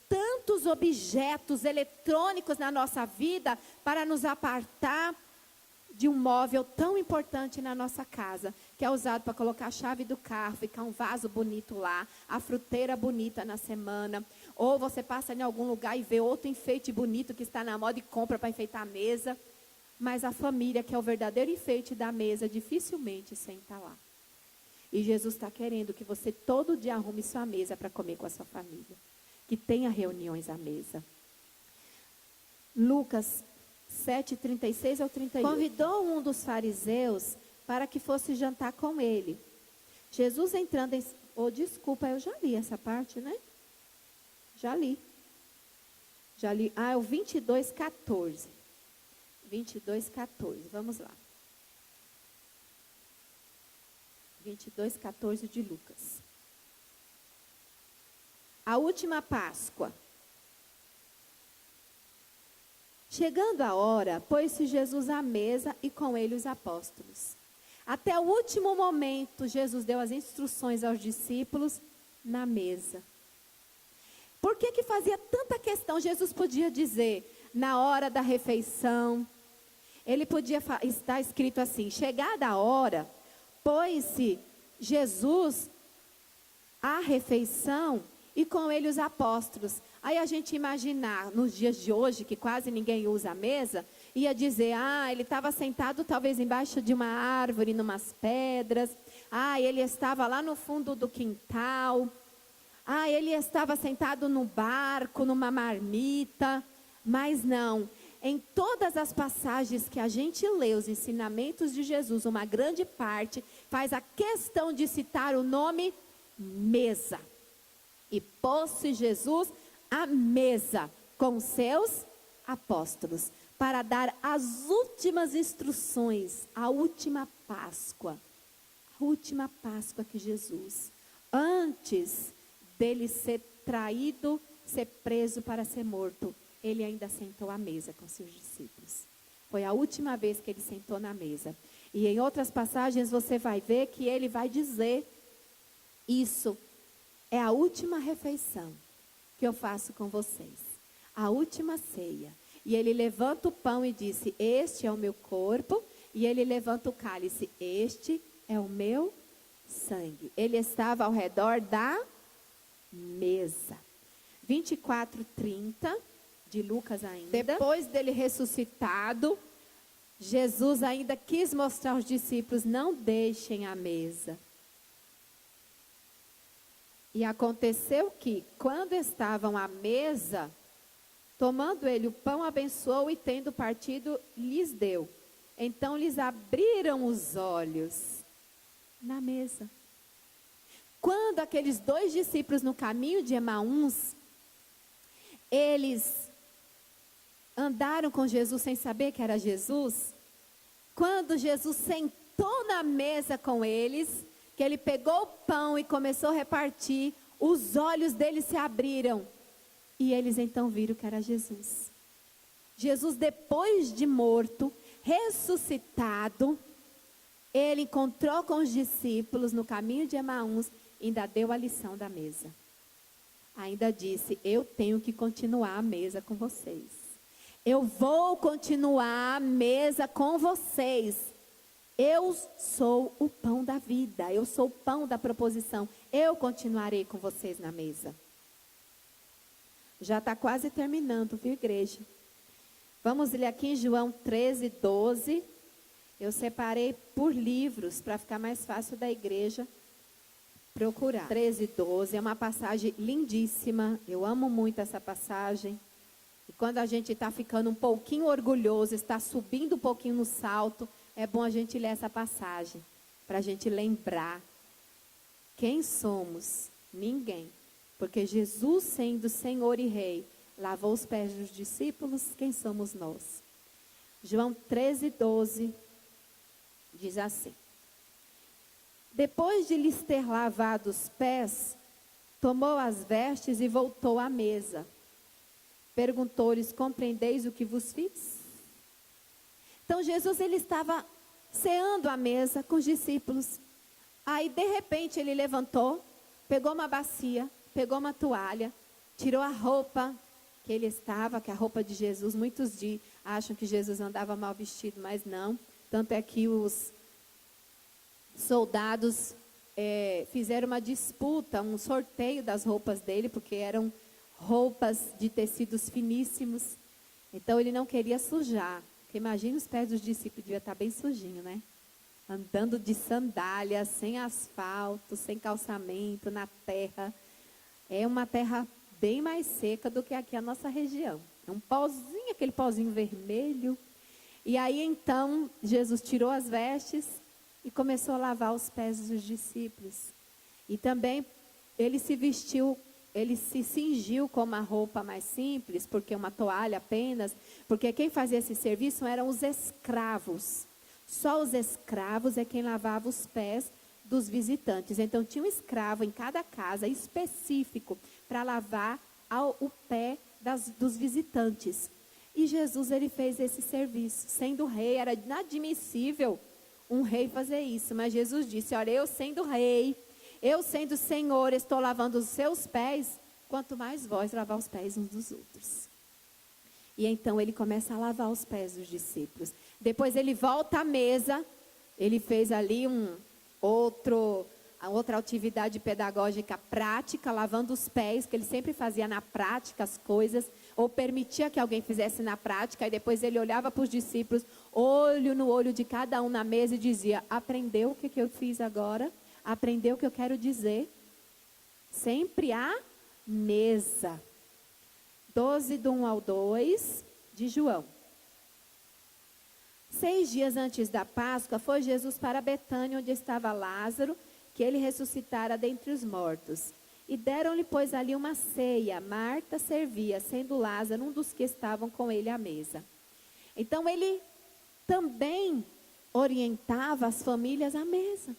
tantos objetos eletrônicos na nossa vida para nos apartar de um móvel tão importante na nossa casa, que é usado para colocar a chave do carro, ficar um vaso bonito lá, a fruteira bonita na semana, ou você passa em algum lugar e vê outro enfeite bonito que está na moda e compra para enfeitar a mesa, mas a família, que é o verdadeiro enfeite da mesa, dificilmente senta lá. E Jesus está querendo que você todo dia arrume sua mesa para comer com a sua família, que tenha reuniões à mesa. Lucas 7, 36 ao 38. Convidou um dos fariseus para que fosse jantar com ele. Jesus entrando em... desculpa, eu já li essa parte, né? Já li. É o 22, 14. 22, 14. Vamos lá. 22, 14 de Lucas. A última Páscoa. Chegando a hora, pôs-se Jesus à mesa e com ele os apóstolos. Até o último momento, Jesus deu as instruções aos discípulos na mesa. Por que fazia tanta questão? Jesus podia dizer, na hora da refeição, ele podia estar escrito assim: chegada a hora, pôs-se Jesus à refeição e com ele os apóstolos. Aí a gente imaginar, nos dias de hoje, que quase ninguém usa a mesa, ia dizer, ele estava sentado talvez embaixo de uma árvore, numas pedras. Ele estava lá no fundo do quintal. Ele estava sentado no barco, numa marmita. Mas não, em todas as passagens que a gente lê, os ensinamentos de Jesus, uma grande parte faz a questão de citar o nome mesa. E pôs-se Jesus à mesa com seus apóstolos para dar as últimas instruções, a última Páscoa que Jesus, antes dele ser traído, ser preso para ser morto, ele ainda sentou à mesa com seus discípulos. Foi a última vez que ele sentou na mesa. E em outras passagens você vai ver que ele vai dizer: isso é a última refeição que eu faço com vocês, a última ceia. E ele levanta o pão e disse: este é o meu corpo. E ele levanta o cálice: este é o meu sangue. Ele estava ao redor da mesa. 24:30 de Lucas ainda. Depois dele ressuscitado, Jesus ainda quis mostrar aos discípulos: não deixem a mesa. E aconteceu que, quando estavam à mesa, tomando ele o pão, abençoou e, tendo partido, lhes deu. Então lhes abriram os olhos na mesa. Quando aqueles 2 discípulos no caminho de Emaús, eles andaram com Jesus sem saber que era Jesus, quando Jesus sentou na mesa com eles, que ele pegou o pão e começou a repartir, os olhos deles se abriram. E eles então viram que era Jesus. Jesus, depois de morto, ressuscitado, ele encontrou com os discípulos no caminho de Emaús, ainda deu a lição da mesa. Ainda disse: eu tenho que continuar a mesa com vocês. Eu vou continuar a mesa com vocês. Eu sou o pão da vida, eu sou o pão da proposição. Eu continuarei com vocês na mesa. Já está quase terminando, viu, igreja? Vamos ler aqui em João 13:12. Eu separei por livros, para ficar mais fácil da igreja procurar. 13:12 é uma passagem lindíssima. Eu amo muito essa passagem. E quando a gente está ficando um pouquinho orgulhoso, está subindo um pouquinho no salto, é bom a gente ler essa passagem, para a gente lembrar quem somos. Ninguém. Porque Jesus, sendo Senhor e Rei, lavou os pés dos discípulos. Quem somos nós? João 13:12 diz assim: depois de lhes ter lavado os pés, tomou as vestes e voltou à mesa. Perguntou-lhes: compreendeis o que vos fiz? Então Jesus, ele estava ceando à mesa com os discípulos. Aí de repente ele levantou, pegou uma bacia, pegou uma toalha, tirou a roupa que ele estava, que é a roupa de Jesus. Muitos acham que Jesus andava mal vestido, mas não. Tanto é que os soldados fizeram uma disputa, um sorteio das roupas dele, porque eram roupas de tecidos finíssimos. Então ele não queria sujar. Porque imagina os pés dos discípulos, devia estar bem sujinho, né? Andando de sandália, sem asfalto, sem calçamento, na terra. É uma terra bem mais seca do que aqui a nossa região. É um pozinho, aquele pozinho vermelho. E aí então Jesus tirou as vestes e começou a lavar os pés dos discípulos. E também ele se vestiu, ele se cingiu com uma roupa mais simples, porque uma toalha apenas, porque quem fazia esse serviço eram os escravos. Só os escravos é quem lavava os pés dos visitantes. Então tinha um escravo em cada casa específico para lavar o pé dos visitantes. E Jesus, ele fez esse serviço. Sendo rei, era inadmissível um rei fazer isso. Mas Jesus disse: olha, eu sendo rei, eu sendo Senhor, estou lavando os seus pés, quanto mais vós lavar os pés uns dos outros. E então ele começa a lavar os pés dos discípulos. Depois ele volta à mesa, ele fez ali outra atividade pedagógica prática, lavando os pés, que ele sempre fazia na prática as coisas, ou permitia que alguém fizesse na prática, e depois ele olhava para os discípulos, olho no olho de cada um na mesa e dizia: aprendeu o que eu fiz agora? Aprendeu o que eu quero dizer? Sempre à mesa. 12, do 1 ao 2, de João. 6 dias antes da Páscoa, foi Jesus para Betânia, onde estava Lázaro, que ele ressuscitara dentre os mortos. E deram-lhe, pois, ali uma ceia. Marta servia, sendo Lázaro um dos que estavam com ele à mesa. Então, ele também orientava as famílias à mesa.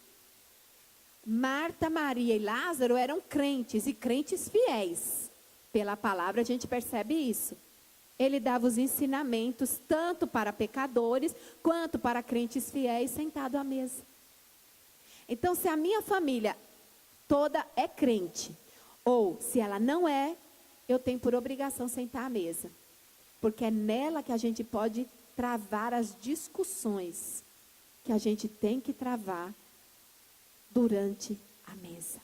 Marta, Maria e Lázaro eram crentes, e crentes fiéis. Pela palavra a gente percebe isso. Ele dava os ensinamentos tanto para pecadores, quanto para crentes fiéis sentados à mesa. Então, se a minha família toda é crente, ou se ela não é, eu tenho por obrigação sentar à mesa. Porque é nela que a gente pode travar as discussões que a gente tem que travar durante a mesa.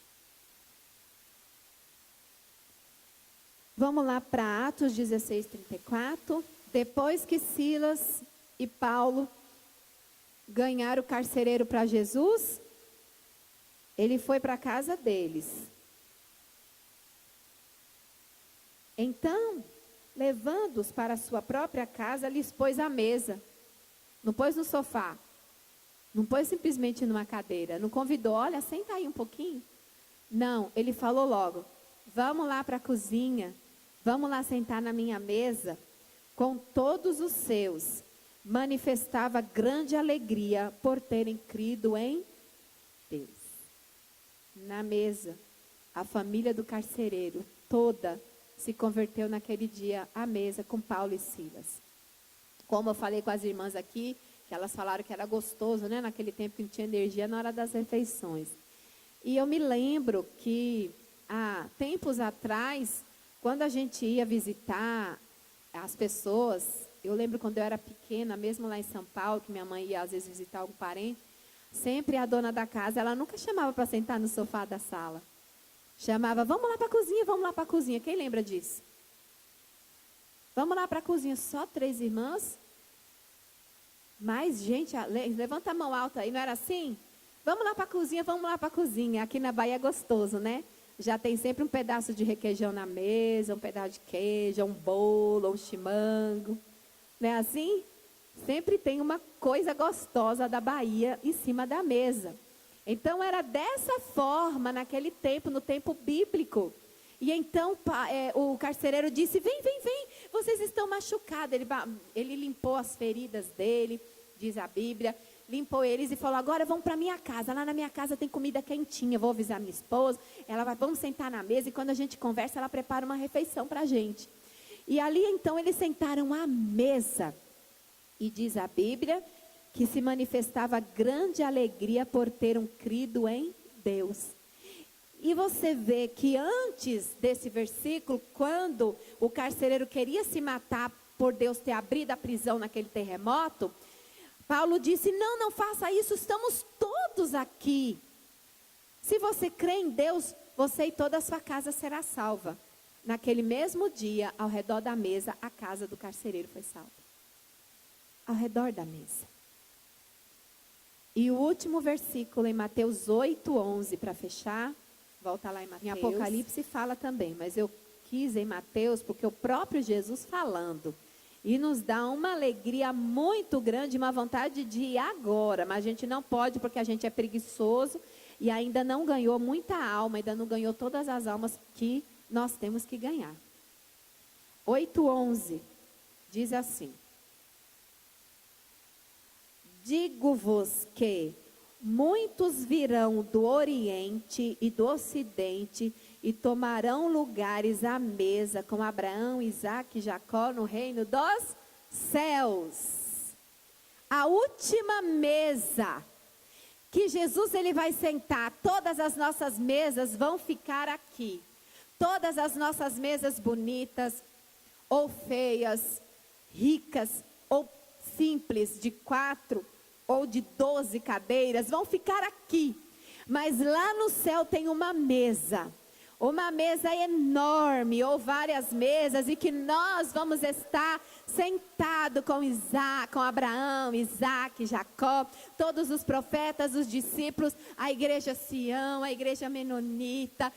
Vamos lá para Atos 16, 34. Depois que Silas e Paulo ganharam o carcereiro para Jesus, ele foi para a casa deles. Então, levando-os para a sua própria casa, lhes pôs à mesa. Não pôs no sofá. Não pôs simplesmente numa cadeira. Não convidou, olha, senta aí um pouquinho. Não, ele falou logo, vamos lá para a cozinha, vamos lá sentar na minha mesa, com todos os seus. Manifestava grande alegria por terem crido em Deus. Na mesa, a família do carcereiro toda se converteu naquele dia à mesa com Paulo e Silas. Como eu falei com as irmãs aqui, que elas falaram que era gostoso, né? Naquele tempo que não tinha energia na hora das refeições. E eu me lembro que há tempos atrás, quando a gente ia visitar as pessoas, eu lembro quando eu era pequena, mesmo lá em São Paulo, que minha mãe ia às vezes visitar algum parente, sempre a dona da casa, ela nunca chamava para sentar no sofá da sala. Chamava, vamos lá para a cozinha, vamos lá para a cozinha. Quem lembra disso? Vamos lá para a cozinha, só 3 irmãs? Mais gente, levanta a mão alta aí, não era assim? Vamos lá para a cozinha, vamos lá para a cozinha. Aqui na Bahia é gostoso, né? Já tem sempre um pedaço de requeijão na mesa, um pedaço de queijo, um bolo, um chimango. Não é assim? Sempre tem uma coisa gostosa da Bahia em cima da mesa. Então, era dessa forma naquele tempo, no tempo bíblico. E então, o carcereiro disse, vem, vocês estão machucados. Ele limpou as feridas dele, diz a Bíblia, limpou eles e falou, agora vão para minha casa. Lá na minha casa tem comida quentinha, vou avisar minha esposa. Vamos sentar na mesa e quando a gente conversa, ela prepara uma refeição para a gente. E ali, então, eles sentaram à mesa. E diz a Bíblia que se manifestava grande alegria por terem crido em Deus. E você vê que antes desse versículo, quando o carcereiro queria se matar por Deus ter abrido a prisão naquele terremoto, Paulo disse, não faça isso, estamos todos aqui. Se você crê em Deus, você e toda a sua casa será salva. Naquele mesmo dia, ao redor da mesa, a casa do carcereiro foi salva. Ao redor da mesa. E o último versículo em Mateus 8:11, para fechar, volta lá em Mateus. Em Apocalipse fala também, mas eu quis em Mateus, porque o próprio Jesus falando. E nos dá uma alegria muito grande, uma vontade de ir agora. Mas a gente não pode, porque a gente é preguiçoso e ainda não ganhou muita alma, ainda não ganhou todas as almas que nós temos que ganhar. 8:11 diz assim. Digo-vos que muitos virão do Oriente e do Ocidente e tomarão lugares à mesa com Abraão, Isaque e Jacó no reino dos céus. A última mesa que Jesus ele vai sentar, todas as nossas mesas vão ficar aqui. Todas as nossas mesas bonitas ou feias, ricas ou simples, de 4 ou de 12 cadeiras, vão ficar aqui. Mas lá no céu tem uma mesa enorme, ou várias mesas, e que nós vamos estar sentados com Abraão, Isaque, Jacó, todos os profetas, os discípulos, a igreja Sião, a igreja menonita,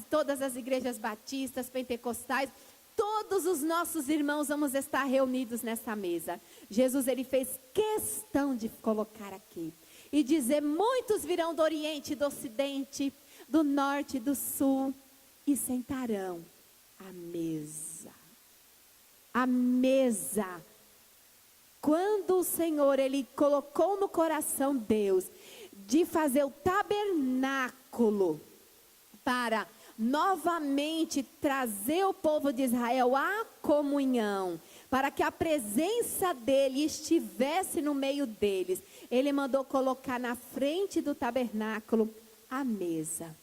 todas as igrejas batistas, pentecostais, todos os nossos irmãos vamos estar reunidos nessa mesa. Jesus, ele fez questão de colocar aqui e dizer: muitos virão do Oriente, do Ocidente, do Norte e do Sul e sentarão à mesa. A mesa. Quando o Senhor, ele colocou no coração Deus de fazer o tabernáculo para novamente trazer o povo de Israel à comunhão, para que a presença dele estivesse no meio deles, ele mandou colocar na frente do tabernáculo a mesa.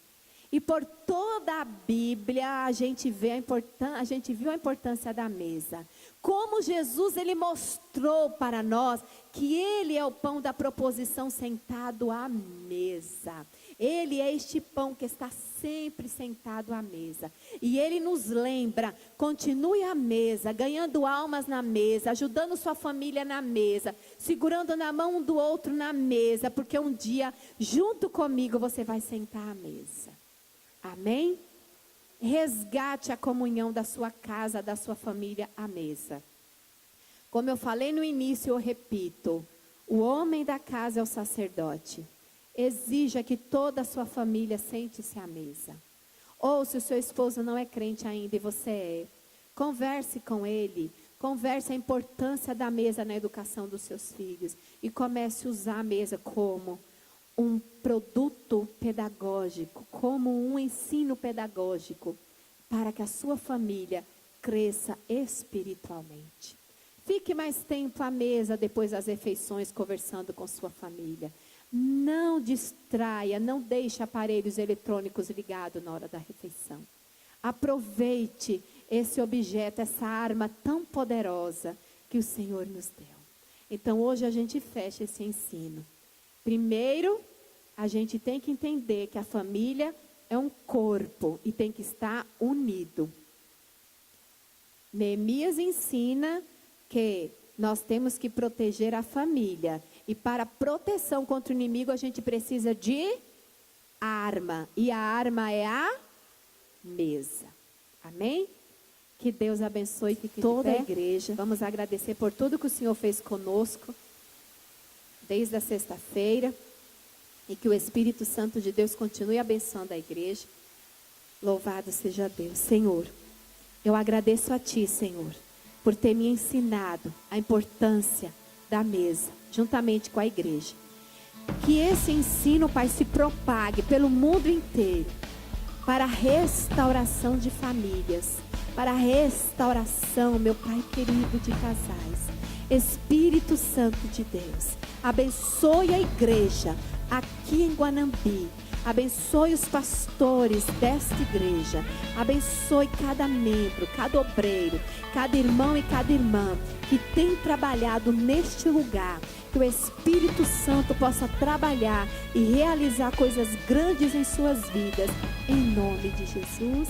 E por toda a Bíblia a gente viu a importância da mesa. Como Jesus, ele mostrou para nós que ele é o pão da proposição sentado à mesa. Ele é este pão que está sempre sentado à mesa. E ele nos lembra: continue à mesa, ganhando almas na mesa, ajudando sua família na mesa, segurando na mão um do outro na mesa, porque um dia, junto comigo, você vai sentar à mesa. Amém? Resgate a comunhão da sua casa, da sua família à mesa. Como eu falei no início, eu repito: o homem da casa é o sacerdote. Exija que toda a sua família sente-se à mesa. Ou se o seu esposo não é crente ainda e você é, converse com ele, converse a importância da mesa na educação dos seus filhos e comece a usar a mesa como um produto pedagógico, como um ensino pedagógico, para que a sua família cresça espiritualmente. Fique mais tempo à mesa depois das refeições, conversando com sua família. Não distraia, não deixe aparelhos eletrônicos ligados na hora da refeição. Aproveite esse objeto, essa arma tão poderosa que o Senhor nos deu. Então hoje a gente fecha esse ensino. Primeiro, a gente tem que entender que a família é um corpo e tem que estar unido. Neemias ensina que nós temos que proteger a família. E para proteção contra o inimigo, a gente precisa de arma. E a arma é a mesa. Amém? Que Deus abençoe toda a igreja. Vamos agradecer por tudo que o Senhor fez conosco desde a sexta-feira. E que o Espírito Santo de Deus continue abençoando a igreja. Louvado seja Deus. Senhor, eu agradeço a Ti, Senhor, por ter me ensinado a importância da mesa, juntamente com a igreja. Que esse ensino, Pai, se propague pelo mundo inteiro, para a restauração de famílias, para a restauração, meu Pai querido, de casais. Espírito Santo de Deus, abençoe a igreja aqui em Guanambi. Abençoe os pastores desta igreja. Abençoe cada membro, cada obreiro, cada irmão e cada irmã que tem trabalhado neste lugar. Que o Espírito Santo possa trabalhar e realizar coisas grandes em suas vidas. Em nome de Jesus.